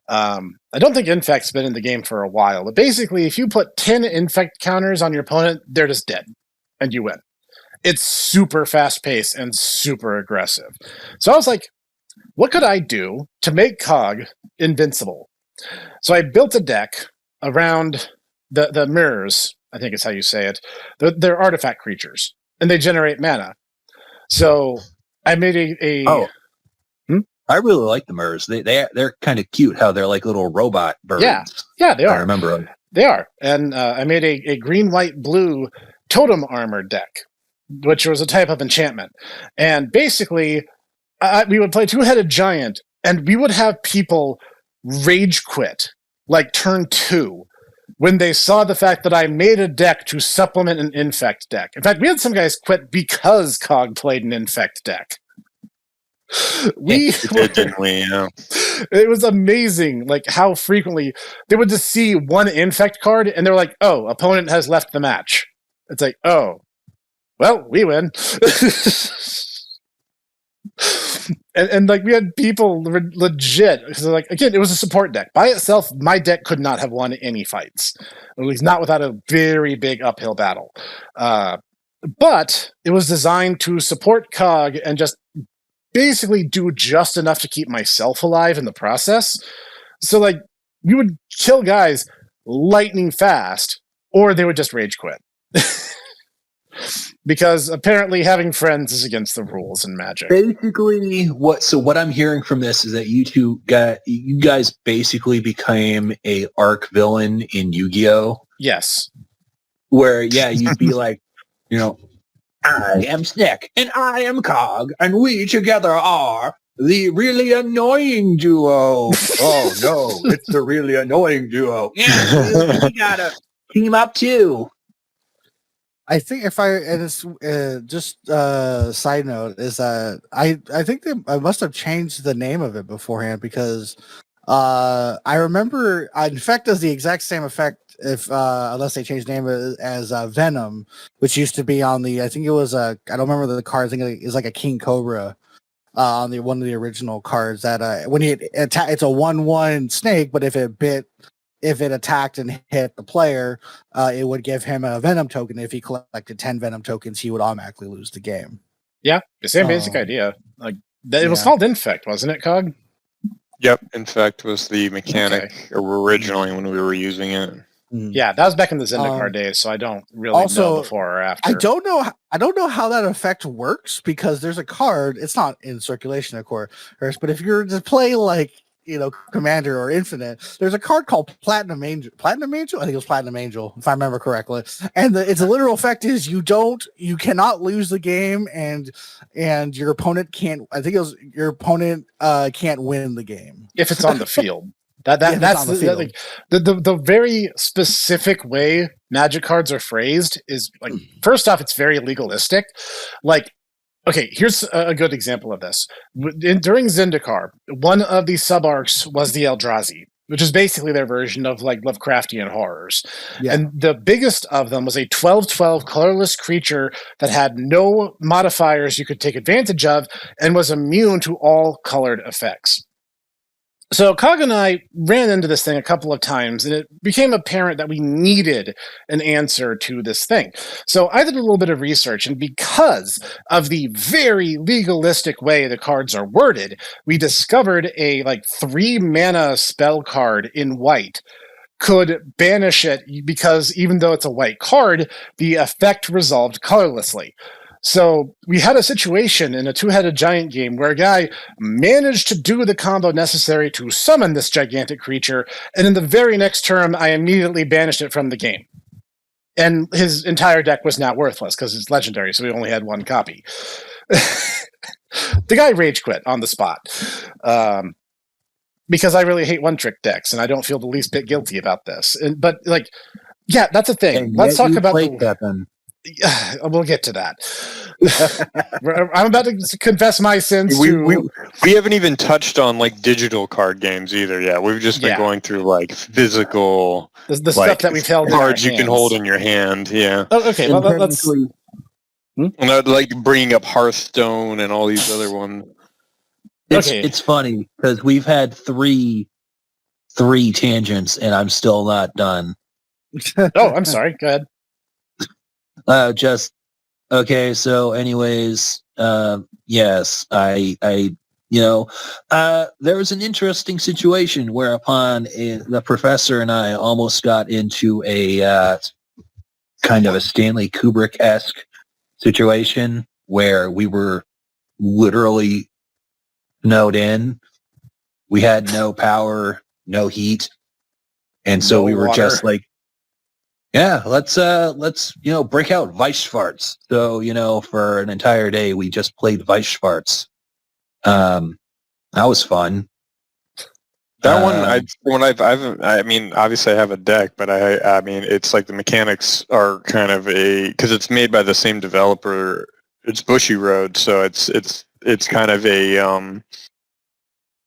I don't think Infect's been in the game for a while, but basically, if you put 10 Infect counters on your opponent, they're just dead, and you win. It's super fast-paced and super aggressive. So I was like, what could I do to make Cog invincible? So I built a deck around the mirrors, I think is how you say it. They're artifact creatures, and they generate mana. So I made a I really like the mirrors. They're kind of cute how they're like little robot birds. Yeah, they are. I remember them. They are. And I made a green, white, blue totem armor deck, which was a type of enchantment. And basically, we would play two-headed giant, and we would have people rage quit, like turn 2, when they saw the fact that I made a deck to supplement an Infect deck. In fact, we had some guys quit because Cog played an Infect deck. Didn't we? Yeah. It was amazing, like how frequently they would just see one Infect card and they're like, "Oh, opponent has left the match." It's like, "Oh, well, we win." and like we had people legit, because like, again, it was a support deck by itself. My deck could not have won any fights, at least not without a very big uphill battle. But it was designed to support Cog and just basically do just enough to keep myself alive in the process. So like we would kill guys lightning fast, or they would just rage quit. Because apparently having friends is against the rules in Magic. Basically, what I'm hearing from this is that you guys basically became a arc villain in Yu-Gi-Oh! Yes. Where, you'd be like, I am Snick, and I am Cog, and we together are the really annoying duo. Oh, no, it's the really annoying duo. Yeah, we gotta team up, too. I think and it's just side note is that I think I must have changed the name of it beforehand, because I remember Infect does the exact same effect if unless they changed the name as Venom, which used to be on the, I think it was I don't remember the card. I think it is like a King Cobra on the one of the original cards that when it attack, it's a 1/1 snake, but if it attacked and hit the player, it would give him a Venom token. If he collected 10 Venom tokens, he would automatically lose the game. Yeah, the same basic idea. Like it was called Infect, wasn't it, Cog? Yep, Infect was the mechanic originally when we were using it. Yeah, that was back in the Zendikar days, so I don't really know before or after. I don't know how that effect works because there's a card. It's not in circulation, of course, but if you're to play like Commander or Infinite, there's a card called Platinum Angel. Platinum Angel, I think it was Platinum Angel, if I remember correctly. And its literal effect is you cannot lose the game, and your opponent can't. I think it was your opponent can't win the game if it's on the field. That's the very specific way Magic cards are phrased is like, first off, it's very legalistic. Like, okay, here's a good example of this. During Zendikar, one of the sub-arcs was the Eldrazi, which is basically their version of like Lovecraftian horrors. Yeah. And the biggest of them was a 12/12 colorless creature that had no modifiers you could take advantage of and was immune to all colored effects. So Cog and I ran into this thing a couple of times, and it became apparent that we needed an answer to this thing. So I did a little bit of research, and because of the very legalistic way the cards are worded, we discovered a 3-mana spell card in white could banish it because even though it's a white card, the effect resolved colorlessly. So we had a situation in a 2-headed giant game where a guy managed to do the combo necessary to summon this gigantic creature, and in the very next turn, I immediately banished it from the game. And his entire deck was now worthless because it's legendary, so we only had one copy. The guy rage quit on the spot. Because I really hate one-trick decks, and I don't feel the least bit guilty about this. But that's a thing. And let's talk about that then. We'll get to that. I'm about to confess my sins. We haven't even touched on digital card games either yet. We've just been going through physical the stuff that we've held cards you can hold in your hand. Yeah. Oh, okay. Let's. And bringing up Hearthstone and all these other ones. It's funny because we've had three tangents and I'm still not done. Oh, I'm sorry. Go ahead. So anyways, yes, I there was an interesting situation whereupon the professor and I almost got into a kind of a Stanley Kubrick-esque situation where we were literally snowed in. We had no power, no heat, and so we were water. Just let's break out Weisschwarz. So for an entire day we just played Weisschwarz. That was fun. That obviously I have a deck, but I mean it's the mechanics are kind of because it's made by the same developer. It's Bushiroad, so it's kind of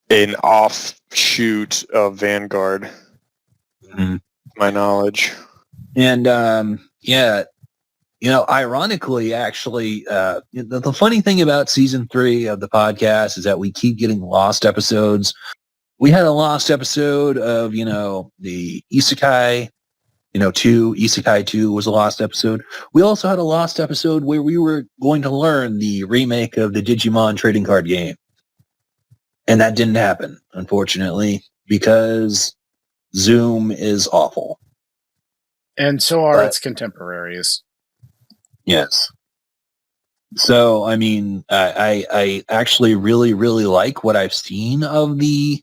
an offshoot of Vanguard. Mm-hmm. My knowledge. And ironically, actually, the funny thing about season 3 of the podcast is that we keep getting lost episodes. We had a lost episode of, the Isekai, 2. Isekai 2 was a lost episode. We also had a lost episode where we were going to learn the remake of the Digimon trading card game. And that didn't happen, unfortunately, because Zoom is awful. And so are its contemporaries. Yes. So, I mean, I actually really, really like what I've seen of the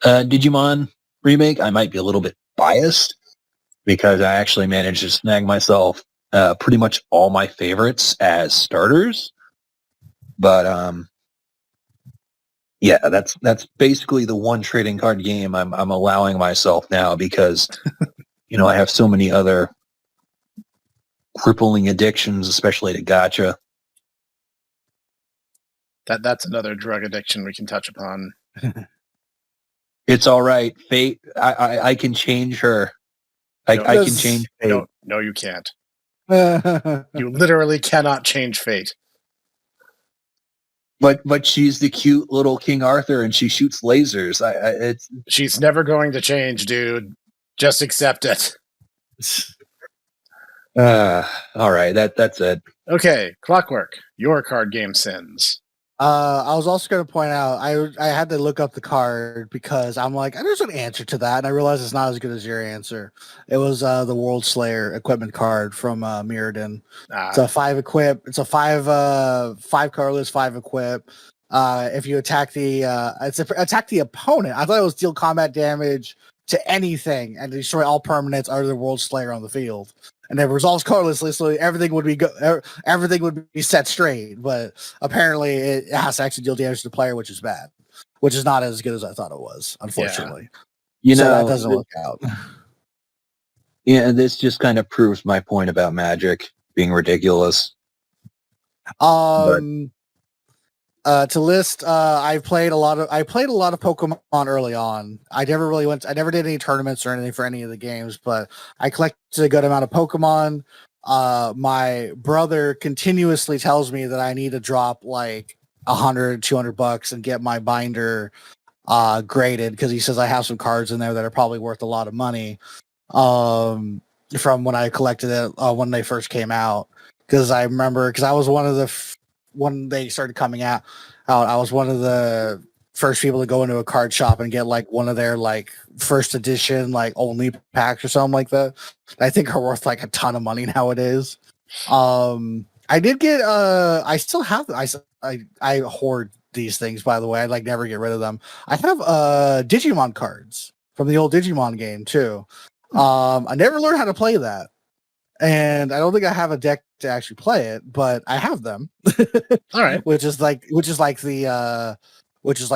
Digimon remake. I might be a little bit biased because I actually managed to snag myself pretty much all my favorites as starters. But, that's basically the one trading card game I'm allowing myself now because... I have so many other crippling addictions, especially to gacha. That's another drug addiction we can touch upon. It's all right. Fate, I can change her. I can Does- change fate. No, you can't. you You literally cannot change fate. But she's the cute little King Arthur, and she shoots lasers. It's She's never going to change, dude. Just accept it. all right. That's it. Okay, Clockwork, your card game sins. I was also going to point out I had to look up the card because I'm like, there's an answer to that, and I realized it's not as good as your answer. It was the World Slayer equipment card from Mirrodin. It's a 5 equip. It's a 5 colorless, 5 equip. If you attack attack the opponent, I thought it was deal combat damage to anything and destroy all permanents other than World Slayer on the field. And it resolves colorlessly, so everything would be set straight. But apparently, it has to actually deal damage to the player, which is bad, which is not as good as I thought it was. Unfortunately, so that doesn't work out. Yeah, this just kind of proves my point about Magic being ridiculous. To list, I played a lot of Pokemon early on. I never did any tournaments or anything for any of the games, but I collected a good amount of Pokemon. My brother continuously tells me that I need to drop like $100-$200 and get my binder graded because he says I have some cards in there that are probably worth a lot of money. From when I collected it when they first came out, because I remember I was one of the when they started coming out, I was one of the first people to go into a card shop and get like one of their like first edition like only packs or something like that. I think are worth like a ton of money nowadays. I did get I still have I hoard these things, by the way. I like never get rid of them. I have Digimon cards from the old Digimon game too. I never learned how to play that. And I don't think I have a deck to actually play it, but I have them. All right. which is like the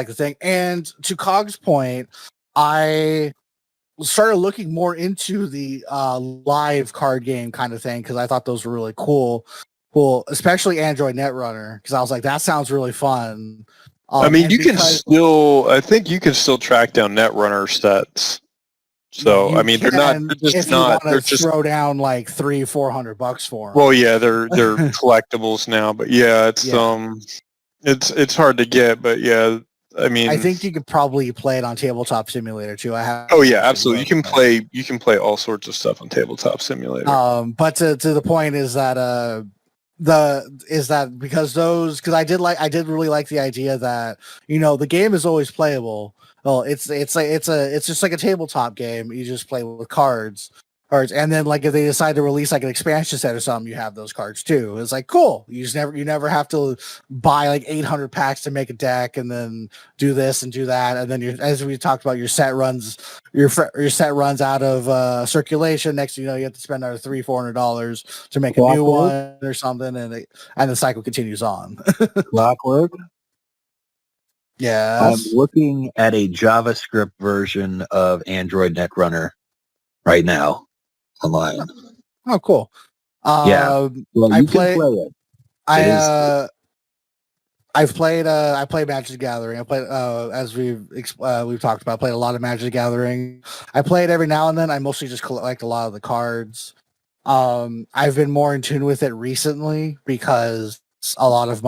thing. And to Cog's point, I started looking more into the live card game kind of thing because I thought those were really cool. Well, especially Android Netrunner, because I was like, that sounds really fun. I think you can still track down Netrunner sets. So I mean, they're just not. They're just throw down like $300-$400 for them. Well, yeah, they're collectibles now, but yeah, it's hard to get, but yeah, I mean, I think you could probably play it on Tabletop Simulator too. Oh yeah, absolutely. You can play all sorts of stuff on Tabletop Simulator. But to the point is that because I did really like the idea that the game is always playable. Well, it's just like a tabletop game. You just play with cards, and then like if they decide to release like an expansion set or something, you have those cards too. It's like cool. You never have to buy like 800 packs to make a deck and then do this and do that, and then as we talked about, your set runs out of circulation. Next thing you know, you have to spend another $300-$400 to make a new one or something, and the cycle continues on. Clockwork. Yeah, I'm looking at a JavaScript version of Android Netrunner right now online. Oh, cool. Yeah. Well, you can play it. I played Magic the Gathering. I played as we've talked about. I played a lot of Magic the Gathering. I play it every now and then. I mostly just collect a lot of the cards. I've been more in tune with it recently because a lot of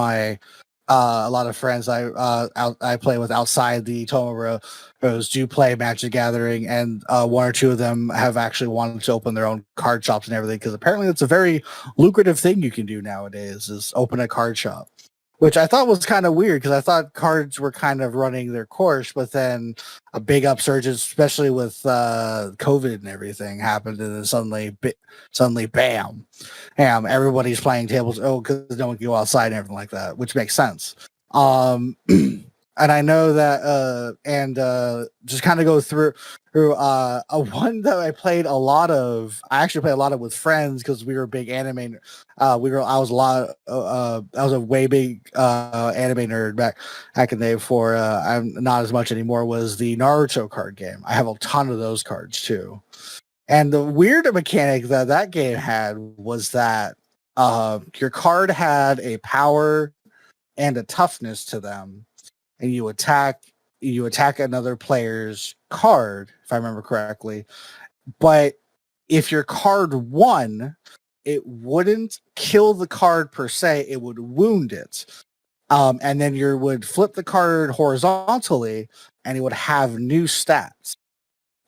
friends I play with outside the Tomo Bros do play Magic the Gathering, and one or two of them have actually wanted to open their own card shops and everything because apparently it's a very lucrative thing you can do nowadays is open a card shop, which I thought was kind of weird because I thought cards were kind of running their course, but then a big upsurge, especially with COVID and everything, happened, and then suddenly, bam, everybody's playing tables. Oh, because no one can go outside and everything like that, which makes sense. And I know that, just kind of go through a one that I played a lot of. I actually played a lot of with friends because we were big anime. I was a way big anime nerd back in the day. Before I'm not as much anymore. Was the Naruto card game? I have a ton of those cards too. And the weird mechanic that game had was that your card had a power and a toughness to them, and you attack another player's card, if I remember correctly. But if your card won, it wouldn't kill the card per se, it would wound it. And then you would flip the card horizontally and it would have new stats.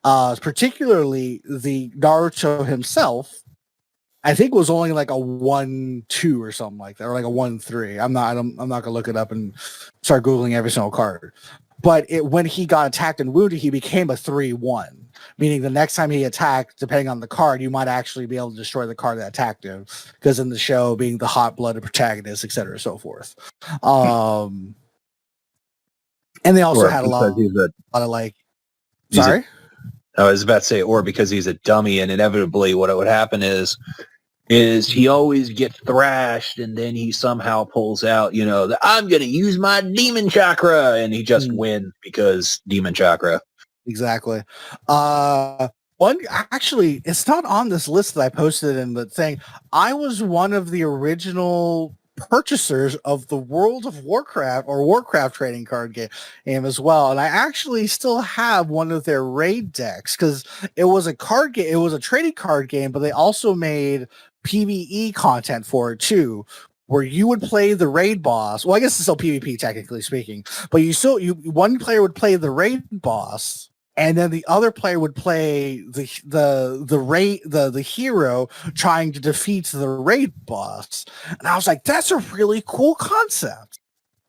Particularly the Naruto himself, I think was only like a 1-2 or something like that, or like a 1-3. I'm not gonna look it up and start Googling every single card. But when he got attacked and wounded, he became a 3-1, meaning the next time he attacked, depending on the card, you might actually be able to destroy the card that attacked him. Because in the show, being the hot-blooded protagonist, etc., so forth. And they also had a lot of like. Sorry. I was about to say, or because he's a dummy, and inevitably, what would happen is he always gets thrashed, and then he somehow pulls out, I'm going to use my demon chakra, and he just wins because demon chakra. Exactly. One actually, it's not on this list that I posted in the thing. I was one of the original purchasers of the World of Warcraft or Warcraft trading card game as well, and I actually still have one of their raid decks because it was a card game. It was a trading card game, but they also made PvE content for it too, where you would play the raid boss. Well, I guess it's still PvP technically speaking, but one player would play the raid boss, and then the other player would play the hero trying to defeat the raid boss. And I was like, that's a really cool concept.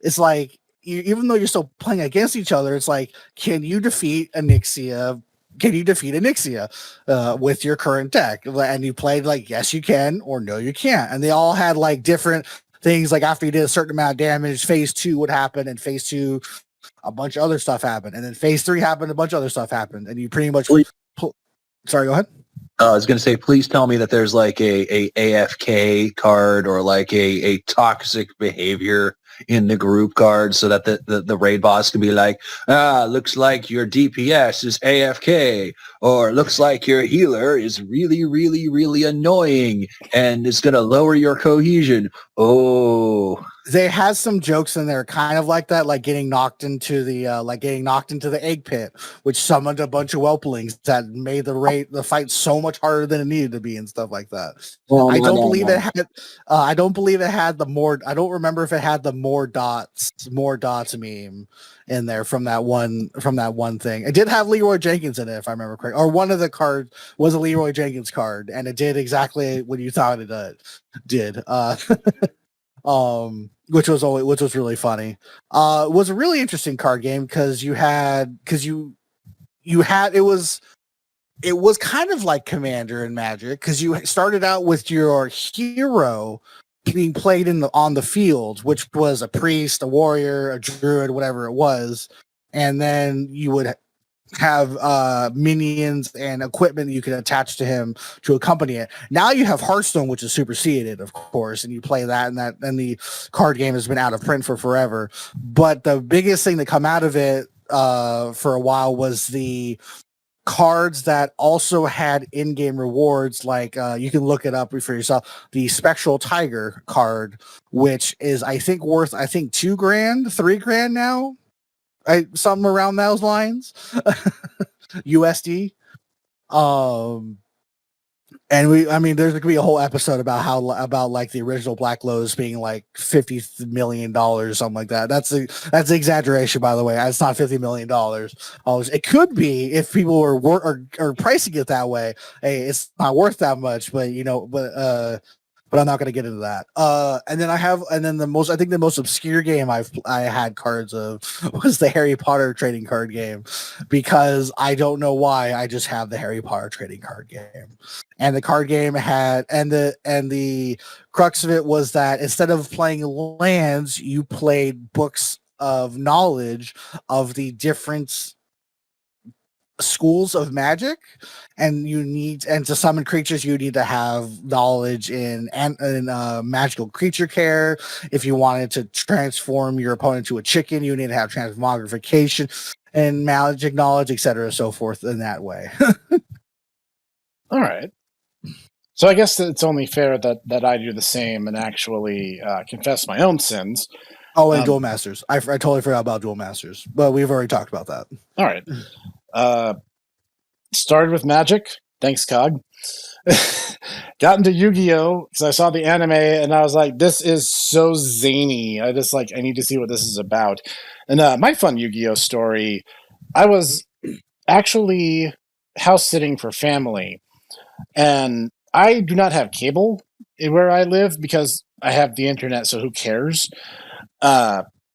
It's like, even though you're still playing against each other, it's like, can you defeat Onyxia? Can you defeat Onyxia with your current deck? And you played like, yes, you can, or no, you can't. And they all had like different things. Like after you did a certain amount of damage, phase 2 would happen, and phase 2, a bunch of other stuff happened, and then phase 3 happened, a bunch of other stuff happened, and you pretty much. Sorry, go ahead. I was going to say, please tell me that there's like a AFK card or like a toxic behavior in the group card, so that the raid boss can be like, looks like your DPS is AFK, or looks like your healer is really, really, really annoying and it's going to lower your cohesion. Oh. They had some jokes in there kind of like that, like getting knocked into the egg pit, which summoned a bunch of whelplings that made the fight so much harder than it needed to be and stuff like that. I don't believe it had the more. I don't remember if it had the more dots meme in there from that one thing. It did have Leroy Jenkins in it, if I remember correctly, or one of the cards was a Leroy Jenkins card, and it did exactly what you thought it did. Which was really funny. It was a really interesting card game because it was kind of like Commander in Magic, because you started out with your hero being played on the field, which was a priest, a warrior, a druid, whatever it was, and then you would have minions and equipment that you can attach to him to accompany it. Now you have Hearthstone, which is superseded, of course, and you play that, and the card game has been out of print for forever. But the biggest thing that come out of it for a while was the cards that also had in-game rewards, like you can look it up for yourself. The Spectral Tiger card, which is worth $2,000, $3,000 now. Something around those lines, USD. And there's going to be a whole episode about like the original Black Lotus being like $50 million, something like that. That's the exaggeration, by the way. It's not $50 million. It could be if people are pricing it that way. Hey, it's not worth that much, but I'm not going to get into that. And then the most obscure game I had cards of was the Harry Potter trading card game, because I don't know why, I just have the Harry Potter trading card game. And the card game had, and the crux of it was that instead of playing lands, you played books of knowledge of the different schools of magic, and to summon creatures you need to have knowledge in magical creature care. If you wanted to transform your opponent to a chicken, you need to have transmogrification and magic knowledge, etc., so forth, in that way. All right. So I guess it's only fair that I do the same and actually confess my own sins. Oh, and Duel Masters. I totally forgot about Duel Masters, but we've already talked about that. All right. Started with Magic, Thanks, Cog. Got into Yu-Gi-Oh! Because I saw the anime and I was like, this is so zany. I need to see what this is about. And my fun Yu-Gi-Oh! Story, I was actually house sitting for family. And I do not have cable where I live because I have the internet, so who cares?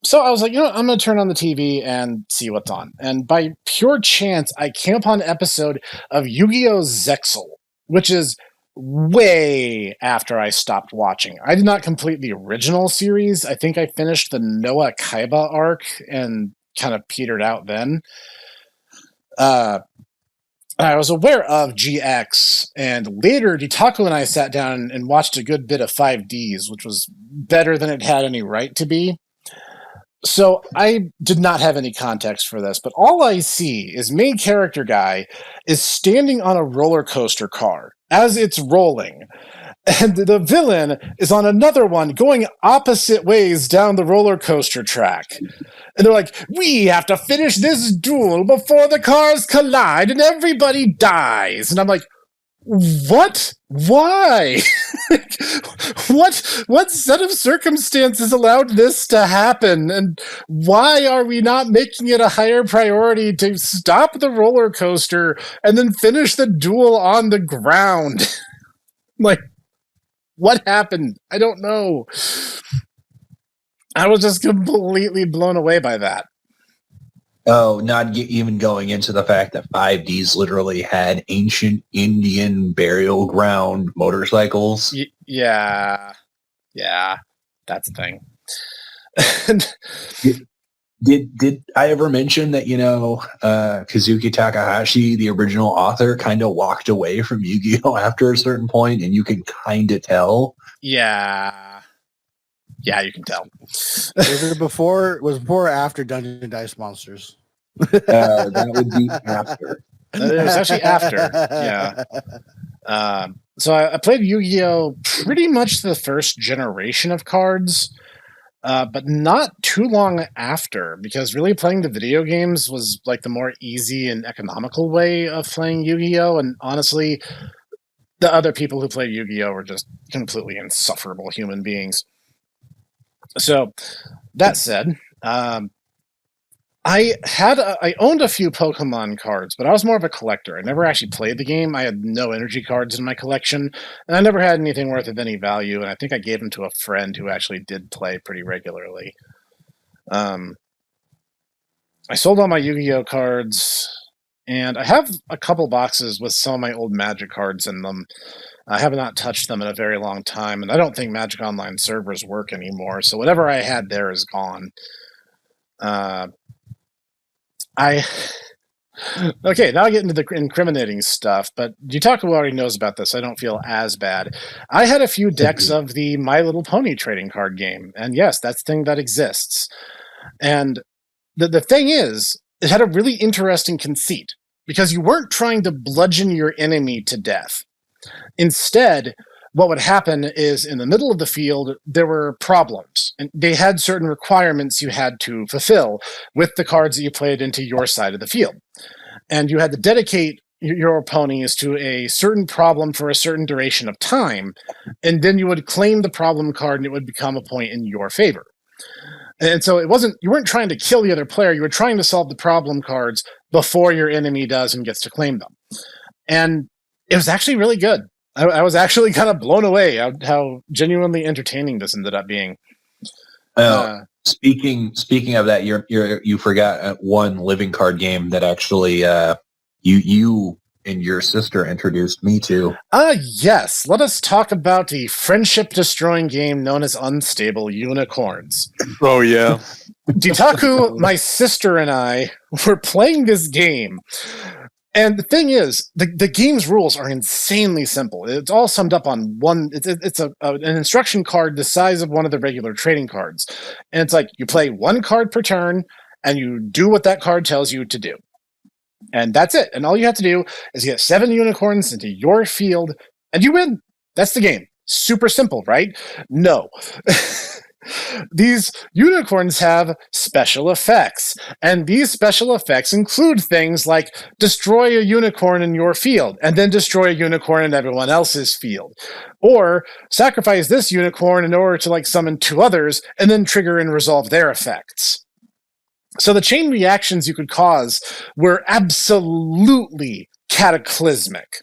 So I was like, I'm going to turn on the TV and see what's on. And by pure chance, I came upon an episode of Yu-Gi-Oh! Zexal, which is way after I stopped watching. I did not complete the original series. I think I finished the Noah Kaiba arc and kind of petered out then. I was aware of GX, and later Ditaku and I sat down and watched a good bit of 5Ds, which was better than it had any right to be. So I did not have any context for this, but all I see is main character guy is standing on a roller coaster car as it's rolling. And the villain is on another one going opposite ways down the roller coaster track. And they're like, we have to finish this duel before the cars collide and everybody dies. And I'm like, what? Why? What set of circumstances allowed this to happen? And why are we not making it a higher priority to stop the roller coaster and then finish the duel on the ground? Like, what happened? I don't know. I was just completely blown away by that. Oh, not even going into the fact that 5Ds literally had ancient Indian burial ground motorcycles. Yeah, that's a thing. Did I ever mention that, Kazuki Takahashi, the original author, kind of walked away from Yu-Gi-Oh! After a certain point, and you can kind of tell? Yeah, you can tell. Was before or after Dungeon and Dice Monsters? That would be after. It was actually after, yeah. So I played Yu-Gi-Oh! Pretty much the first generation of cards, but not too long after, because really playing the video games was like the more easy and economical way of playing Yu-Gi-Oh! And honestly, the other people who played Yu-Gi-Oh! Were just completely insufferable human beings. So, that said, I owned a few Pokemon cards, but I was more of a collector. I never actually played the game. I had no energy cards in my collection, and I never had anything worth of any value, and I think I gave them to a friend who actually did play pretty regularly. I sold all my Yu-Gi-Oh! Cards, and I have a couple boxes with some of my old Magic cards in them. I have not touched them in a very long time, and I don't think Magic Online servers work anymore, so whatever I had there is gone. Okay, now I get into the incriminating stuff, but Jitaku already knows about this. I don't feel as bad. I had a few decks of the My Little Pony trading card game, and yes, that's the thing that exists. And the thing is, it had a really interesting conceit, because you weren't trying to bludgeon your enemy to death. Instead, what would happen is in the middle of the field, there were problems, and they had certain requirements you had to fulfill with the cards that you played into your side of the field. And you had to dedicate your ponies to a certain problem for a certain duration of time, and then you would claim the problem card and it would become a point in your favor. And so you weren't trying to kill the other player, you were trying to solve the problem cards before your enemy does and gets to claim them. And it was actually really good. I was actually kind of blown away how genuinely entertaining this ended up being. Speaking of that, you forgot one living card game that actually you and your sister introduced me to. Yes. Let us talk about the friendship-destroying game known as Unstable Unicorns. Oh, yeah. Ditaku, my sister, and I were playing this game. And the thing is, the game's rules are insanely simple. It's all summed up on one. It's an instruction card the size of one of the regular trading cards. And it's like you play one card per turn, and you do what that card tells you to do. And that's it. And all you have to do is get 7 unicorns into your field, and you win. That's the game. Super simple, right? No. These unicorns have special effects, and these special effects include things like destroy a unicorn in your field, and then destroy a unicorn in everyone else's field. Or sacrifice this unicorn in order to summon 2 others, and then trigger and resolve their effects. So the chain reactions you could cause were absolutely cataclysmic.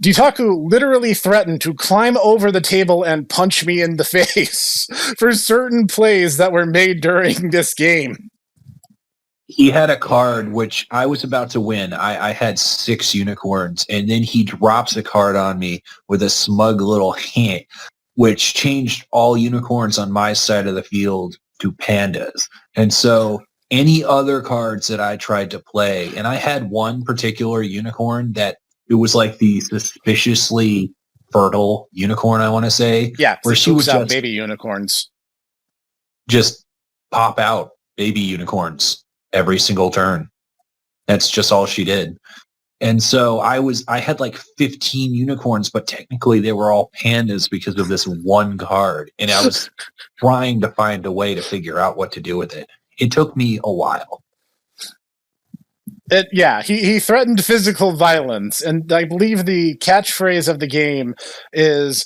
Ditaku literally threatened to climb over the table and punch me in the face for certain plays that were made during this game. He had a card which I was about to win. I had 6 unicorns, and then he drops a card on me with a smug little hint, which changed all unicorns on my side of the field to pandas. And so any other cards that I tried to play, and I had one particular unicorn that it was like the suspiciously fertile unicorn, I want to say. Yeah, where she would out baby unicorns. Just pop out baby unicorns every single turn. That's just all she did. And so I had like 15 unicorns, but technically they were all pandas because of this one card. And I was trying to find a way to figure out what to do with it. It took me a while. He threatened physical violence, and I believe the catchphrase of the game is,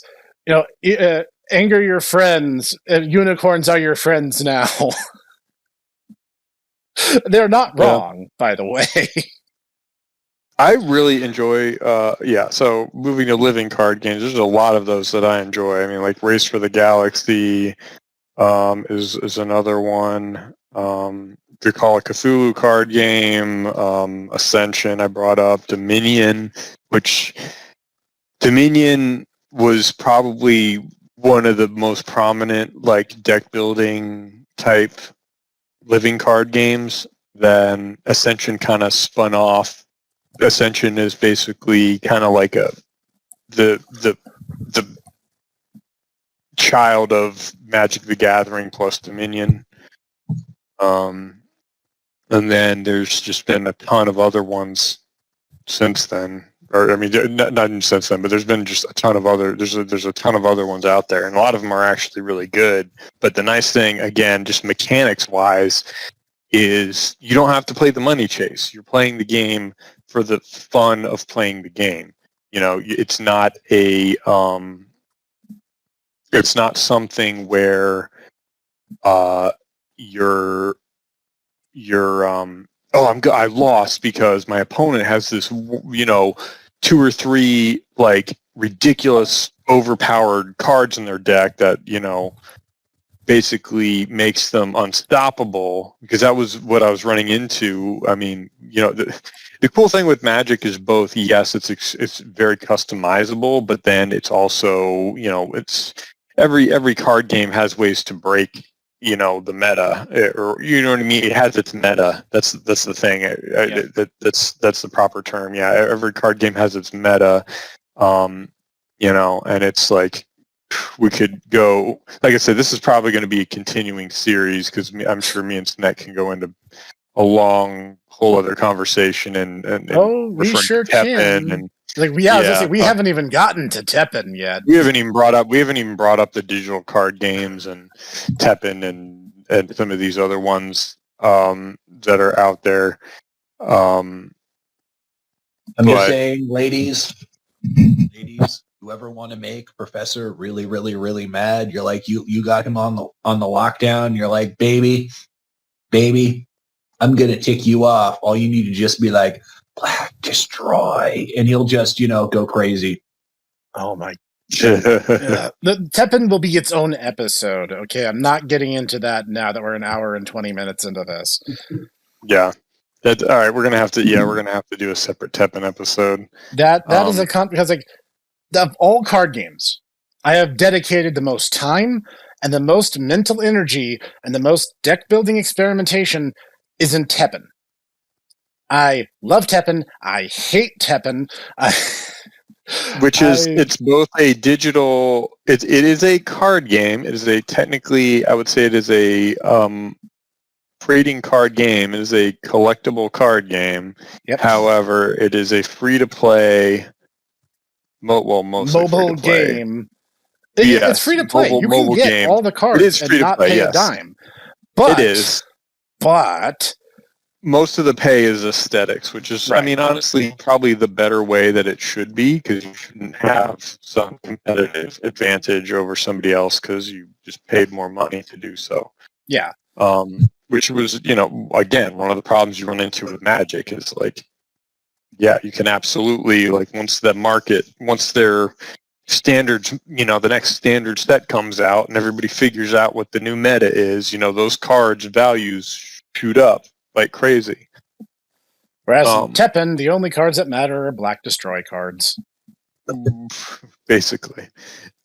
anger your friends. Unicorns are your friends now. They're not wrong, by the way. I really enjoy, so moving to living card games, there's a lot of those that I enjoy. I mean, like Race for the Galaxy is another one. The Call of Cthulhu card game, Ascension I brought up, Dominion, which Dominion was probably one of the most prominent deck building type living card games. Then Ascension kind of spun off. Ascension is basically kind of like the child of Magic the Gathering plus Dominion. And then there's just been a ton of other ones since then. Or I mean, not even since then, but there's been just a ton of other. There's a ton of other ones out there, and a lot of them are actually really good. But the nice thing, again, just mechanics wise, is you don't have to play the money chase. You're playing the game for the fun of playing the game. It's not it's not something where I lost because my opponent has this 2 or 3 ridiculous overpowered cards in their deck that basically makes them unstoppable, because that was what I was running into. I mean, the cool thing with Magic is both, yes, it's very customizable, but then it's also, it's every card game has ways to break the meta, or you know what I mean. It has its meta. That's the thing. That's the proper term. Yeah, every card game has its meta. And it's like we could go. Like I said, this is probably going to be a continuing series because I'm sure me and Snet can go into a long whole other conversation and we sure can. And, I was gonna say, we haven't even gotten to Teppen yet. We haven't even brought up the digital card games and Teppen and some of these other ones that are out there. I'm just saying, ladies, you ever want to make Professor really, really, really mad? You're like, you got him on the lockdown. You're like, baby, I'm gonna tick you off. All you need to just be like, Black destroy, and he'll just go crazy. Oh my the Teppen will be its own episode. Okay, I'm not getting into that now that we're an hour and 20 minutes into this. Yeah, all right. We're gonna have to do a separate Teppen episode. That is because of all card games, I have dedicated the most time and the most mental energy and the most deck building experimentation is in Teppen. I love Teppen. I hate Teppen. It's both a digital. It is a card game. It is I would say it is a trading card game. It is a collectible card game. Yep. However, it is a free to play. Mobile game. It's free to play. You can get game. all the cards and not pay a dime. But it is. But most of the pay is aesthetics, which is, Right. I mean, honestly, probably the better way that it should be, because you shouldn't have some competitive advantage over somebody else because you just paid more money to do so. Yeah. Which was, again, one of the problems you run into with Magic is like, yeah, you can absolutely, like, once their standards, the next standard set comes out and everybody figures out what the new meta is, those cards' values shoot up like crazy. Whereas in Teppen, the only cards that matter are black destroy cards. Basically.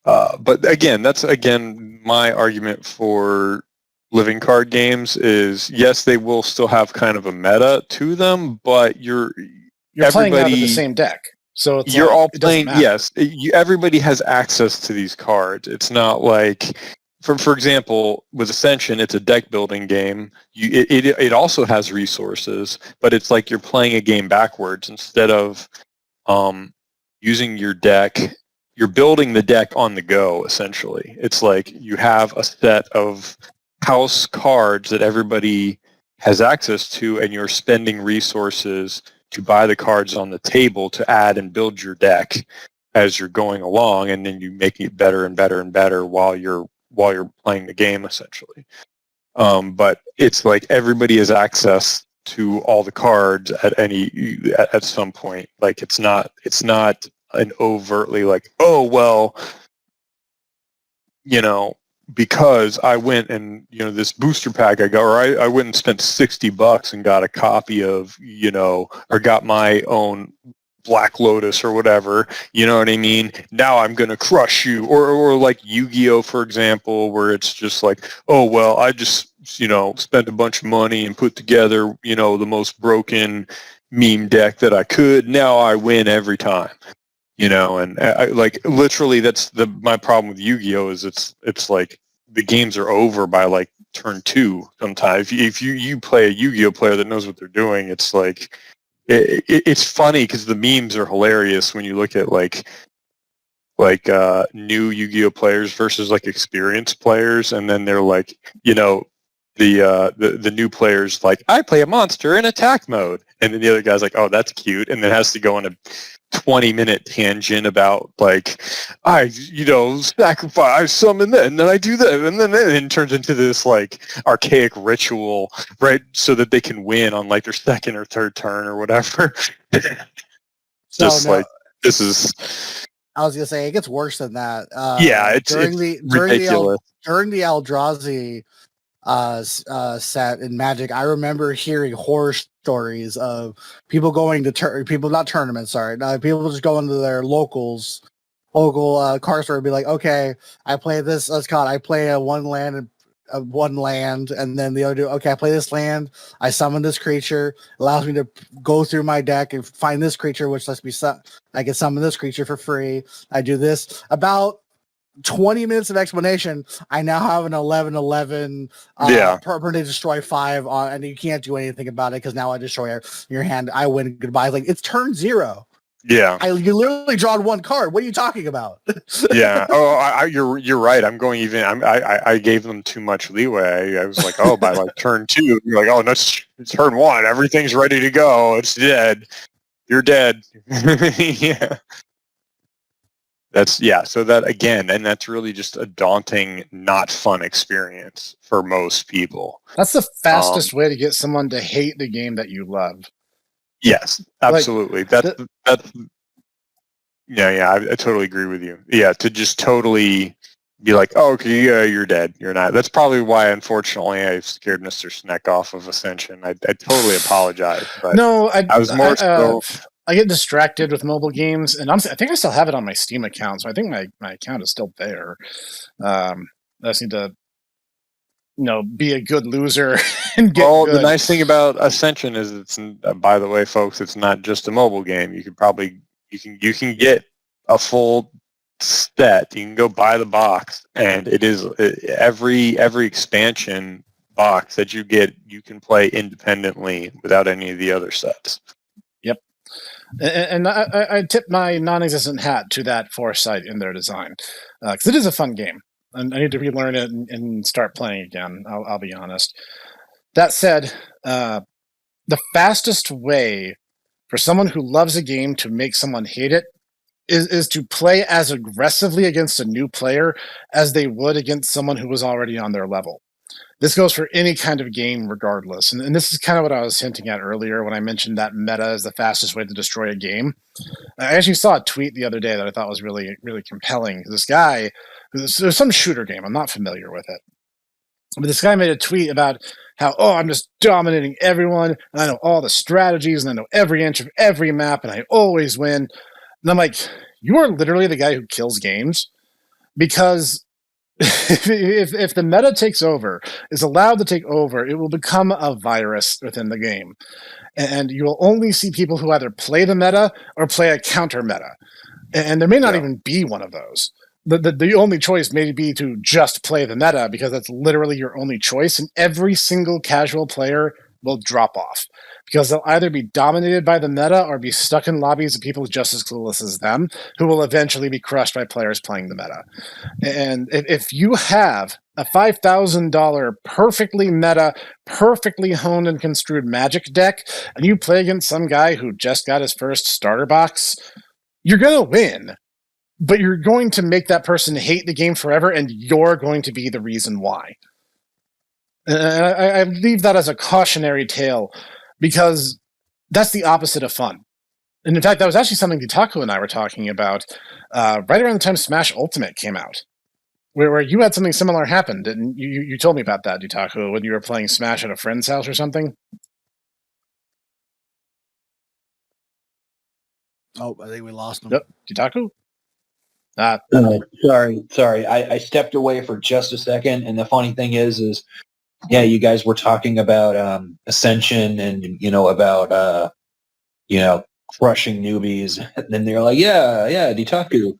But again, that's my argument for living card games is, yes, they will still have kind of a meta to them, but you're playing out of the same deck. So it's you're all it playing, doesn't matter. yes, everybody has access to these cards. It's not like, for example, with Ascension, it's a deck building game. It also has resources, but it's like you're playing a game backwards. Instead of using your deck, you're building the deck on the go, essentially. It's like you have a set of house cards that everybody has access to, and you're spending resources to buy the cards on the table to add and build your deck as you're going along, and then you make it better and better and better while you're playing the game, essentially. But it's like everybody has access to all the cards at some point. Like it's not an overtly like, oh well, because I went and this booster pack I got, or I went and spent $60 and got a copy of or got my own Black Lotus or whatever, you know what I mean? Now I'm going to crush you. Or like Yu-Gi-Oh, for example, where it's just like, oh, well, I just, spent a bunch of money and put together, the most broken meme deck that I could. Now I win every time, and I like literally that's my problem with Yu-Gi-Oh is it's like the games are over by like turn 2 sometimes. If you play a Yu-Gi-Oh player that knows what they're doing, it's like, it's funny because the memes are hilarious when you look at like new Yu-Gi-Oh players versus like experienced players, and then they're like, the new players like, I play a monster in attack mode, and then the other guy's like, oh, that's cute, and then has to go on a 20-minute tangent about like, I sacrifice, I summon that, and then I do that, and then it turns into this like archaic ritual, right? So that they can win on like their second or third turn or whatever. Like this is. I was gonna say it gets worse than that. It's ridiculous. During the Eldrazi set in Magic, I remember hearing horror stories of people going to people not tournaments, sorry, people just going to their local card store and be like, okay, I play this. Let's call it. I play a one land, and then the other do. Okay, I play this land. I summon this creature. Allows me to go through my deck and find this creature, which lets me I can summon this creature for free. I do this about 20 minutes of explanation. I now have an 11/11 permanent destroy 5 on, and you can't do anything about it because now I destroy your hand. I win. Goodbye. Like it's turn 0. Yeah, you literally drawn one card. What are you talking about? Yeah. Oh, you're right. I'm going even. I gave them too much leeway. I was like, oh, by like turn 2, you're like, oh, that's turn 1. Everything's ready to go. It's dead. You're dead. Yeah. So that again, and that's really just a daunting, not fun experience for most people. That's the fastest way to get someone to hate the game that you love. Yes, absolutely. Like, that's I totally agree with you. Yeah, to just totally be like, oh, okay, yeah, you're dead. You're not. That's probably why, unfortunately, I scared Mr. Sneck off of Ascension. I totally apologize. But no, I was more so. I get distracted with mobile games, and I think I still have it on my Steam account, so I think my account is still there. I just need to, be a good loser and get good. The nice thing about Ascension is it's, by the way, folks, it's not just a mobile game. You could probably you can get a full set. You can go buy the box, and it is every expansion box that you get, you can play independently without any of the other sets. Yep. And I tip my non-existent hat to that foresight in their design, because it is a fun game. And I need to relearn it and start playing again. I'll be honest. That said, the fastest way for someone who loves a game to make someone hate it is to play as aggressively against a new player as they would against someone who was already on their level. This goes for any kind of game, regardless. And this is kind of what I was hinting at earlier when I mentioned that meta is the fastest way to destroy a game. I actually saw a tweet the other day that I thought was really, really compelling. This guy, there's some shooter game, I'm not familiar with it. But this guy made a tweet about how, I'm just dominating everyone, and I know all the strategies, and I know every inch of every map, and I always win. And I'm like, you are literally the guy who kills games, because if the meta takes over, is allowed to take over, it will become a virus within the game. And you will only see people who either play the meta or play a counter meta. And there may not even be one of those. The only choice may be to just play the meta, because that's literally your only choice, and every single casual player will drop off, because they'll either be dominated by the meta or be stuck in lobbies of people just as clueless as them, who will eventually be crushed by players playing the meta. And if you have a $5,000 perfectly meta, perfectly honed and construed Magic deck, and you play against some guy who just got his first starter box, you're going to win. But you're going to make that person hate the game forever, and you're going to be the reason why. And I leave that as a cautionary tale, because that's the opposite of fun. And in fact, that was actually something Ditaku and I were talking about right around the time Smash Ultimate came out, where you had something similar happen. Didn't you told me about that, Ditaku, when you were playing Smash at a friend's house or something? Oh, I think we lost him. Yep, Ditaku? Sorry. I stepped away for just a second, and the funny thing is you guys were talking about Ascension and about crushing newbies, and then they're like, yeah, Ditaku,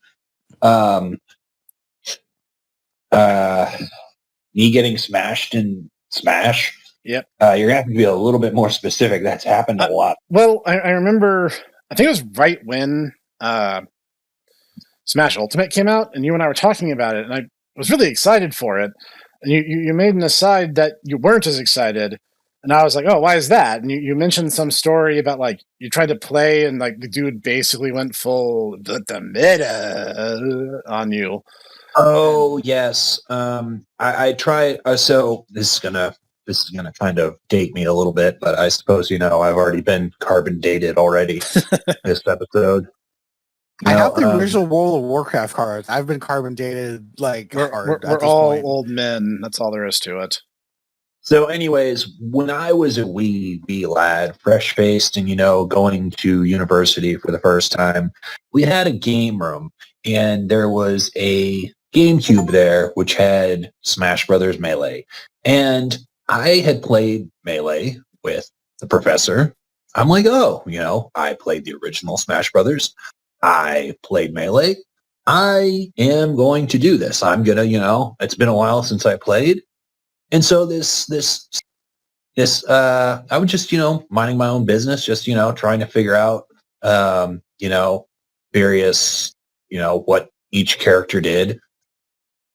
me getting smashed in Smash. Yep. You're gonna have to be a little bit more specific. That's happened a lot. Well, I remember. I think it was right when Smash Ultimate came out, and you and I were talking about it, and I was really excited for it. And you made an aside that you weren't as excited, and I was like, oh, why is that? And you mentioned some story about, like, you tried to play, and, like, the dude basically went full the meta on you. Oh yes, I tried. So this is gonna kind of date me a little bit, but I suppose I've already been carbon dated already this episode. I have the original World of Warcraft cards. I've been carbon dated hard. We're all old men. That's all there is to it. So anyways, when I was a wee lad, fresh-faced and, going to university for the first time, we had a game room, and there was a GameCube there, which had Smash Brothers Melee. And I had played Melee with the professor. I'm like, I played the original Smash Brothers. I played Melee. I am going to do this. I'm going to, it's been a while since I played. And so this, I was just, minding my own business, just, trying to figure out, various, what each character did.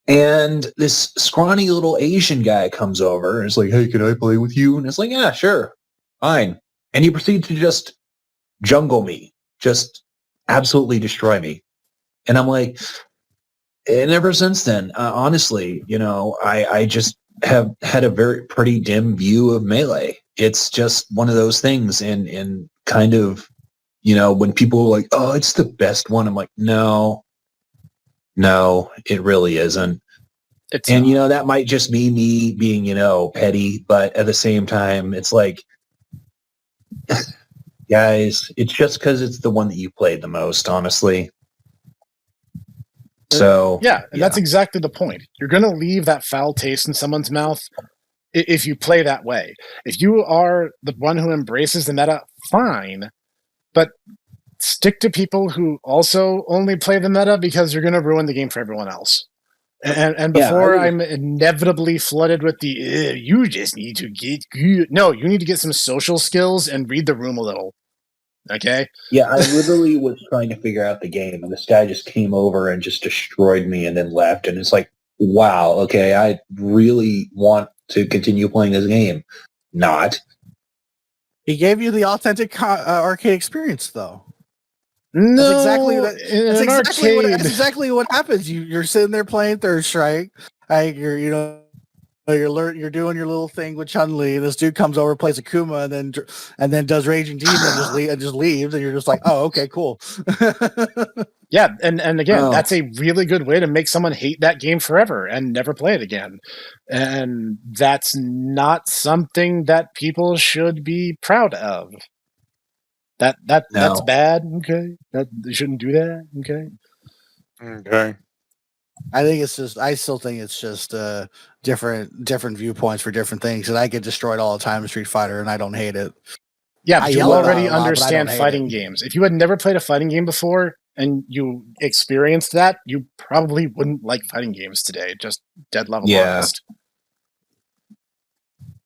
And this scrawny little Asian guy comes over and is like, hey, can I play with you? And it's like, yeah, sure. Fine. And he proceeds to just jungle me, just absolutely destroy me. And I'm like, and ever since then, honestly, I just have had a very pretty dim view of Melee. It's just one of those things. And kind of, when people are like, oh, it's the best one. I'm like, no, it really isn't. And, that might just be me being, petty, but at the same time, it's like, guys, it's just because it's the one that you played the most, honestly. So yeah, and that's exactly the point. You're going to leave that foul taste in someone's mouth if you play that way. If you are the one who embraces the meta, fine, but stick to people who also only play the meta, because you're going to ruin the game for everyone else. And before I'm inevitably flooded with the you just need to get good. No, you need to get some social skills and read the room a little. Okay. Yeah, I literally was trying to figure out the game, and this guy just came over and just destroyed me and then left. And it's like, wow, okay, I really want to continue playing this game. Not. He gave you the authentic arcade experience, though. No, That's exactly in an arcade. That's exactly what happens. You're sitting there playing Third Strike. You're doing your little thing with Chun-Li. This dude comes over, plays Akuma, and then does Raging Demon and just leaves, and you're just like, oh, okay, cool. Yeah, and again, that's a really good way to make someone hate that game forever and never play it again. And that's not something that people should be proud of. That's No. bad. Okay, they shouldn't do that. Okay. Okay. I still think it's just different viewpoints for different things. And I get destroyed all the time in Street Fighter, and I don't hate it. Yeah, but you already a lot, understand fighting games. If you had never played a fighting game before and you experienced that, you probably wouldn't like fighting games today. Just dead level honest.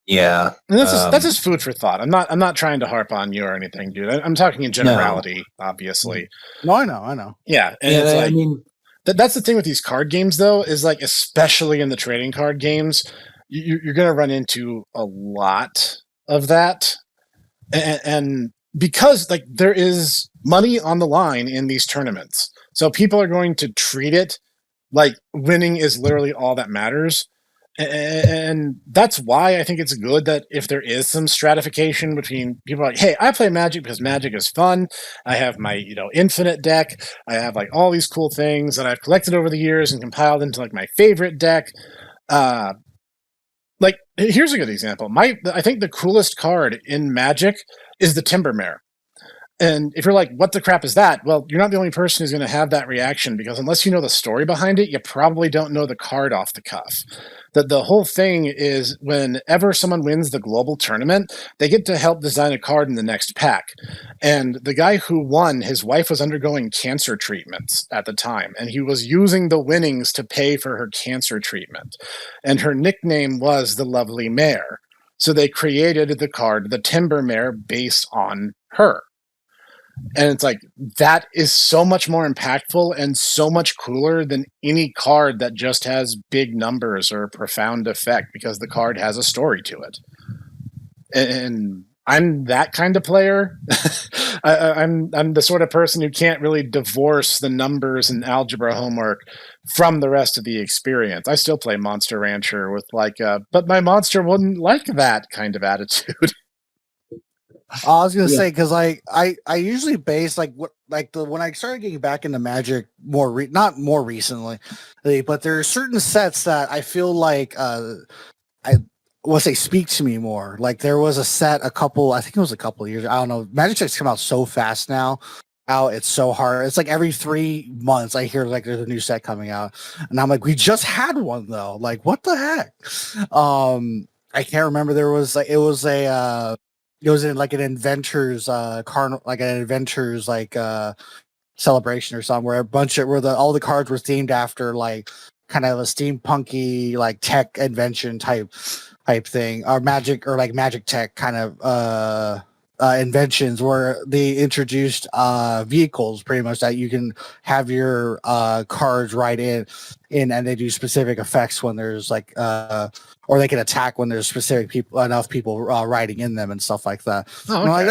Yeah, and that's just food for thought. I'm not trying to harp on you or anything, dude. I'm talking in generality, obviously. No, I know. Yeah, and it's like, I mean, that's the thing with these card games, though, is like especially in the trading card games, you're going to run into a lot of that, and because like there is money on the line in these tournaments, so people are going to treat it like winning is literally all that matters. And that's why I think it's good that if there is some stratification between people like, hey, I play Magic because Magic is fun. I have my, infinite deck. I have like all these cool things that I've collected over the years and compiled into like my favorite deck. Like here's a good example. I think the coolest card in Magic is the Timbermare. And if you're like, what the crap is that? Well, you're not the only person who's going to have that reaction, because unless you know the story behind it, you probably don't know the card off the cuff. The whole thing is whenever someone wins the global tournament, they get to help design a card in the next pack. And the guy who won, his wife was undergoing cancer treatments at the time, and he was using the winnings to pay for her cancer treatment. And her nickname was the Lovely Mare. So they created the card, the Timbermare, based on her. And it's like, that is so much more impactful and so much cooler than any card that just has big numbers or a profound effect, because the card has a story to it. And I'm that kind of player. I'm the sort of person who can't really divorce the numbers and algebra homework from the rest of the experience. I still play Monster Rancher with but my monster wouldn't like that kind of attitude. I was gonna say, because I usually base when I started getting back into Magic not more recently, but there are certain sets that I feel like I will say speak to me more. Like there was a set I think it was a couple of years. I don't know. Magic sets come out so fast now. It's so hard. It's like every 3 months I hear like there's a new set coming out, and I'm like, we just had one though. Like what the heck? I can't remember. It was in like an Adventures carnival, like an Adventures celebration or something, where all the cards were themed after like kind of a steampunky like tech invention type thing, or magic tech kind of inventions, where they introduced vehicles pretty much that you can have your cards write in, and they do specific effects when there's or they can attack when there's enough people riding in them and stuff like that. Oh, okay. Like,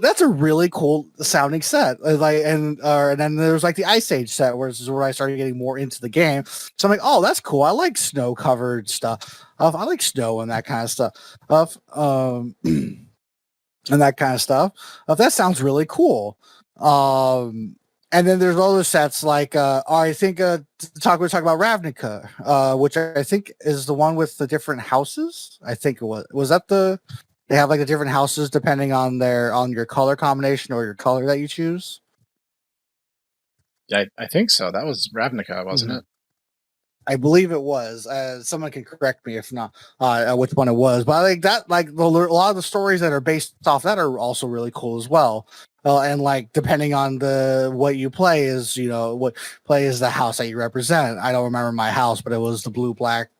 that's a really cool sounding set. And then there's like the Ice Age set, where this is where I started getting more into the game. So I'm like, oh, that's cool. I like snow covered stuff. I like snow and that kind of stuff. And that kind of stuff. That sounds really cool. And then there's other sets like I think we're talking about Ravnica, which I think is the one with the different houses. I think it was that they have like the different houses depending on your color combination or your color that you choose. Yeah, I think so. That was Ravnica, wasn't it? I believe it was. Someone can correct me if not which one it was. But I think that a lot of the stories that are based off that are also really cool as well. And like depending on what you play is, what play is the house that you represent. I don't remember my house, but it was the blue-black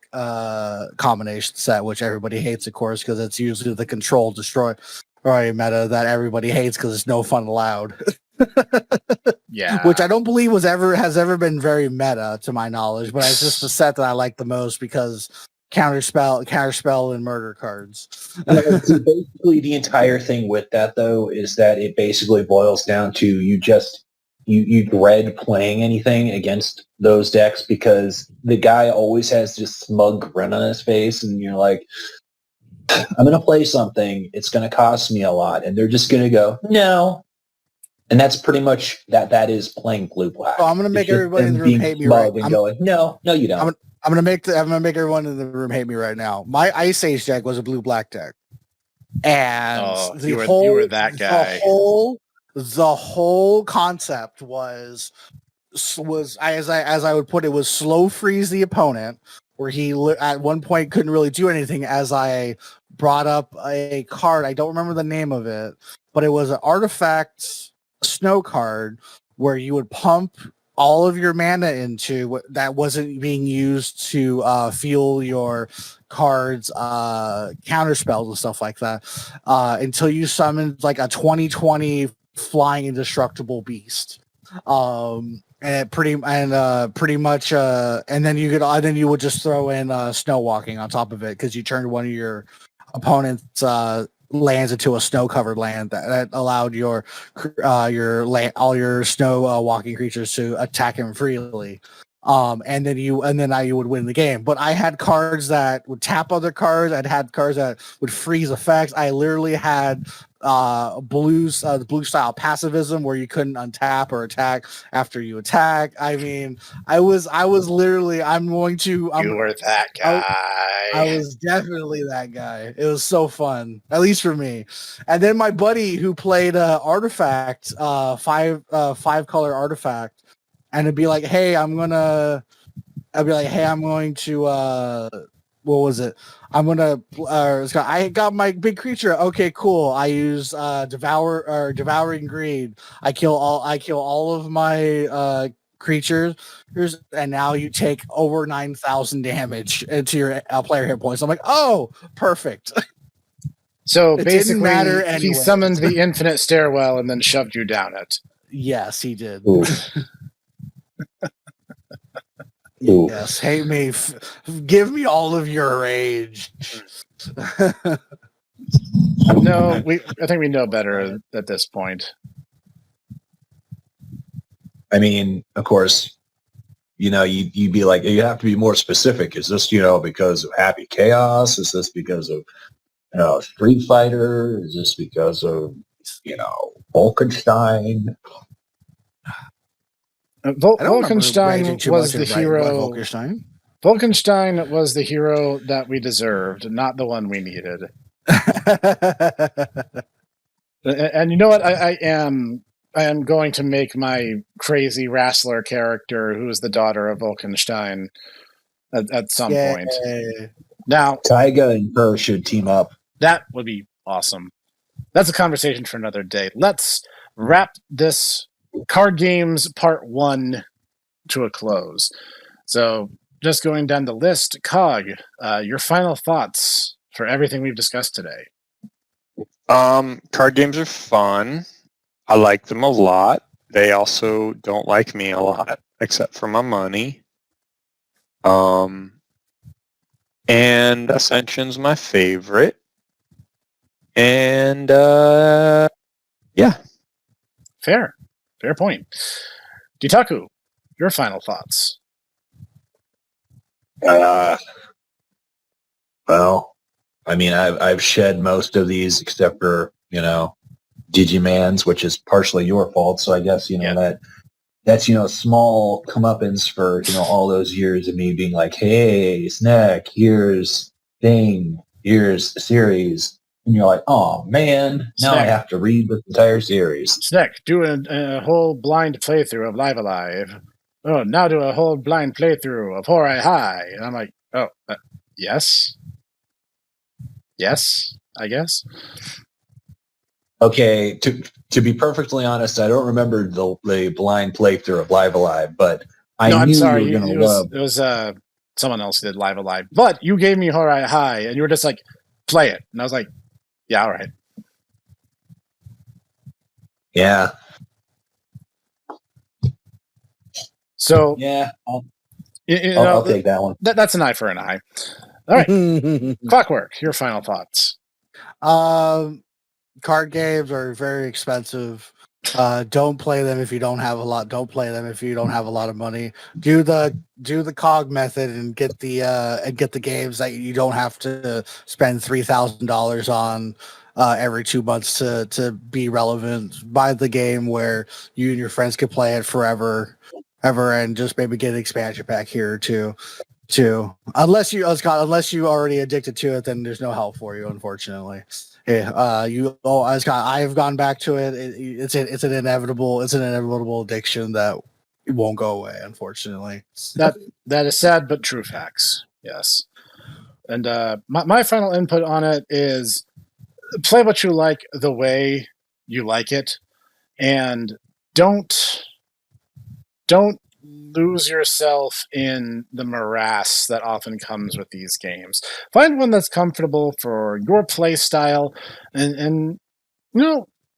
combination set, which everybody hates, of course, because it's usually the control destroy already meta that everybody hates because it's no fun allowed. Yeah. Which I don't believe has ever been very meta to my knowledge, but it's just the set that I like the most because counterspell, and murder cards. See, basically, the entire thing with that though is that it basically boils down to you dread playing anything against those decks because the guy always has this smug grin on his face, and you're like, I'm going to play something. It's going to cost me a lot, and they're just going to go no. And that's pretty much that. That is playing blue black. Oh, I'm gonna make It's just everybody in them the room being hate me smug right. and going, no, you don't. I'm gonna make everyone in the room hate me right now. My Ice Age deck was a blue black deck, and you were that guy. The whole concept was as I would put it, was slow freeze the opponent, where he at one point couldn't really do anything. As I brought up a card, I don't remember the name of it, but it was an artifact snow card where you would pump all of your mana into that wasn't being used to fuel your cards counter spells and stuff like that until you summoned like a 2020 flying indestructible beast. And pretty much and then you would just throw in snow walking on top of it because you turned one of your opponent's lands into a snow covered land that allowed your all your snow walking creatures to attack him freely. And then you would win the game. But I had cards that would tap other cards. I'd had cards that would freeze effects. I literally had the blue style passivism where you couldn't untap or attack after you attack. I mean, I was literally you were that guy. I was definitely that guy. It was so fun, at least for me. And then my buddy who played artifact, five color artifact, and it'd be like, hey, I'm going to what was it? I got my big creature. Okay, cool. I use devouring greed. I kill all of my creatures, and now you take over 9,000 damage into your player hit points. I'm like, oh, perfect. So It basically, didn't matter he anyway. summoned the infinite stairwell and then shoved you down it. Yes, he did. Ooh. Ooh. Yes, hate me. Give me all of your rage. No, I think we know better at this point. I mean, of course, you'd be like, you have to be more specific. Is this, because of Happy Chaos? Is this because of Street Fighter? Is this because of, Wolfenstein? Wolfenstein was the hero. Wolfenstein was the hero that we deserved, not the one we needed. And you know what? I am going to make my crazy wrestler character, who is the daughter of Wolfenstein, at some point. Now, Taiga and her should team up. That would be awesome. That's a conversation for another day. Let's wrap this Card Games Part 1 to a close. So, just going down the list, Cog, your final thoughts for everything we've discussed today. Card games are fun. I like them a lot. They also don't like me a lot, except for my money. And Ascension's my favorite. And yeah. Fair point. Ditaku, your final thoughts. Well, I mean, I've shed most of these except for, Digiman's, which is partially your fault. So I guess, that's, small comeuppance for, all those years of me being like, hey, Snack, here's thing, here's a series. And you're like, oh, man, now I have to read the entire series. Snack, do a whole blind playthrough of Live Alive. Oh, now do a whole blind playthrough of Horai High. And I'm like, oh, yes. Yes, I guess. Okay, to be perfectly honest, I don't remember the blind playthrough of Live Alive, but I knew sorry, you were going to love it. It was someone else did Live Alive. But you gave me Horai High, and you were just like, play it. And I was like, yeah, all right. Yeah. So Yeah. I'll take that one. That's an eye for an eye. All right, Clockwork. Your final thoughts. Card games are very expensive. Don't play them if you don't have a lot. Don't play them if you don't have a lot of money. Do the cog method and get the games that you don't have to spend $3,000 on every 2 months to be relevant. Buy the game where you and your friends can play it forever, ever, and just maybe get an expansion pack here or two. Unless you already addicted to it, then there's no help for you, unfortunately. Yeah, I've gone back to it. It's an inevitable addiction that won't go away, unfortunately. That is sad but true facts. Yes. And my final input on it is play what you like the way you like it, and don't lose yourself in the morass that often comes with these games. Find one that's comfortable for your play style, and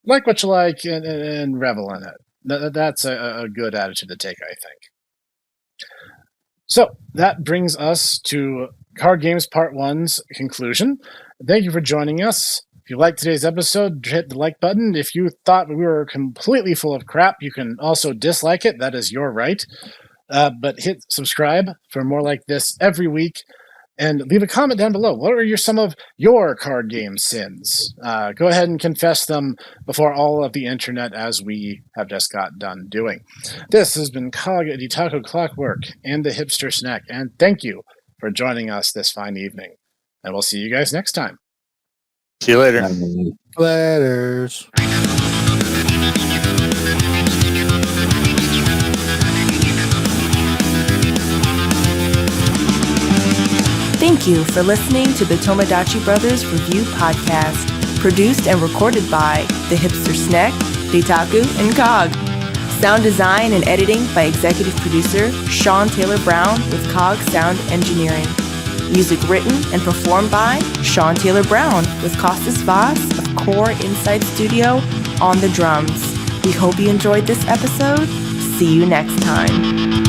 like what you like, and revel in it. That's a good attitude to take, I think. So that brings us to Card Games Part 1's conclusion. Thank you for joining us. If you liked today's episode, hit the like button. If you thought we were completely full of crap, you can also dislike it. That is your right. But hit subscribe for more like this every week. And leave a comment down below. What are some of your card game sins? Go ahead and confess them before all of the internet, as we have just got done doing. This has been Cog at Taco Clockwork and the Hipster Snack. And thank you for joining us this fine evening. And we'll see you guys next time. See you later. Laters. Thank you for listening to the Tomodachi Brothers Review Podcast, produced and recorded by the Hipster Snack, Ditaku, and Cog. Sound design and editing by executive producer Sean Taylor Brown with Cog Sound Engineering. Music written and performed by Sean Taylor Brown with Costas Vaz of Core Insight Studio on the drums. We hope you enjoyed this episode. See you next time.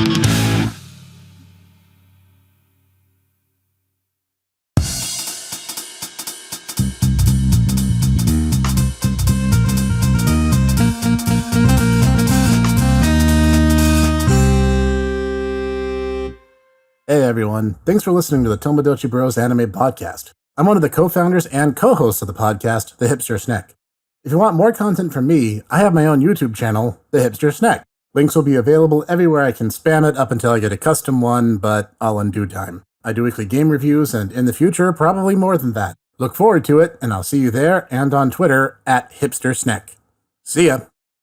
Hey everyone, thanks for listening to the Tomodachi Bros Anime Podcast. I'm one of the co-founders and co-hosts of the podcast, The Hipster Snack. If you want more content from me, I have my own YouTube channel, The Hipster Snack. Links will be available everywhere I can spam it up until I get a custom one, but all in due time. I do weekly game reviews, and in the future, probably more than that. Look forward to it, and I'll see you there and on Twitter at Hipster Snack. See ya!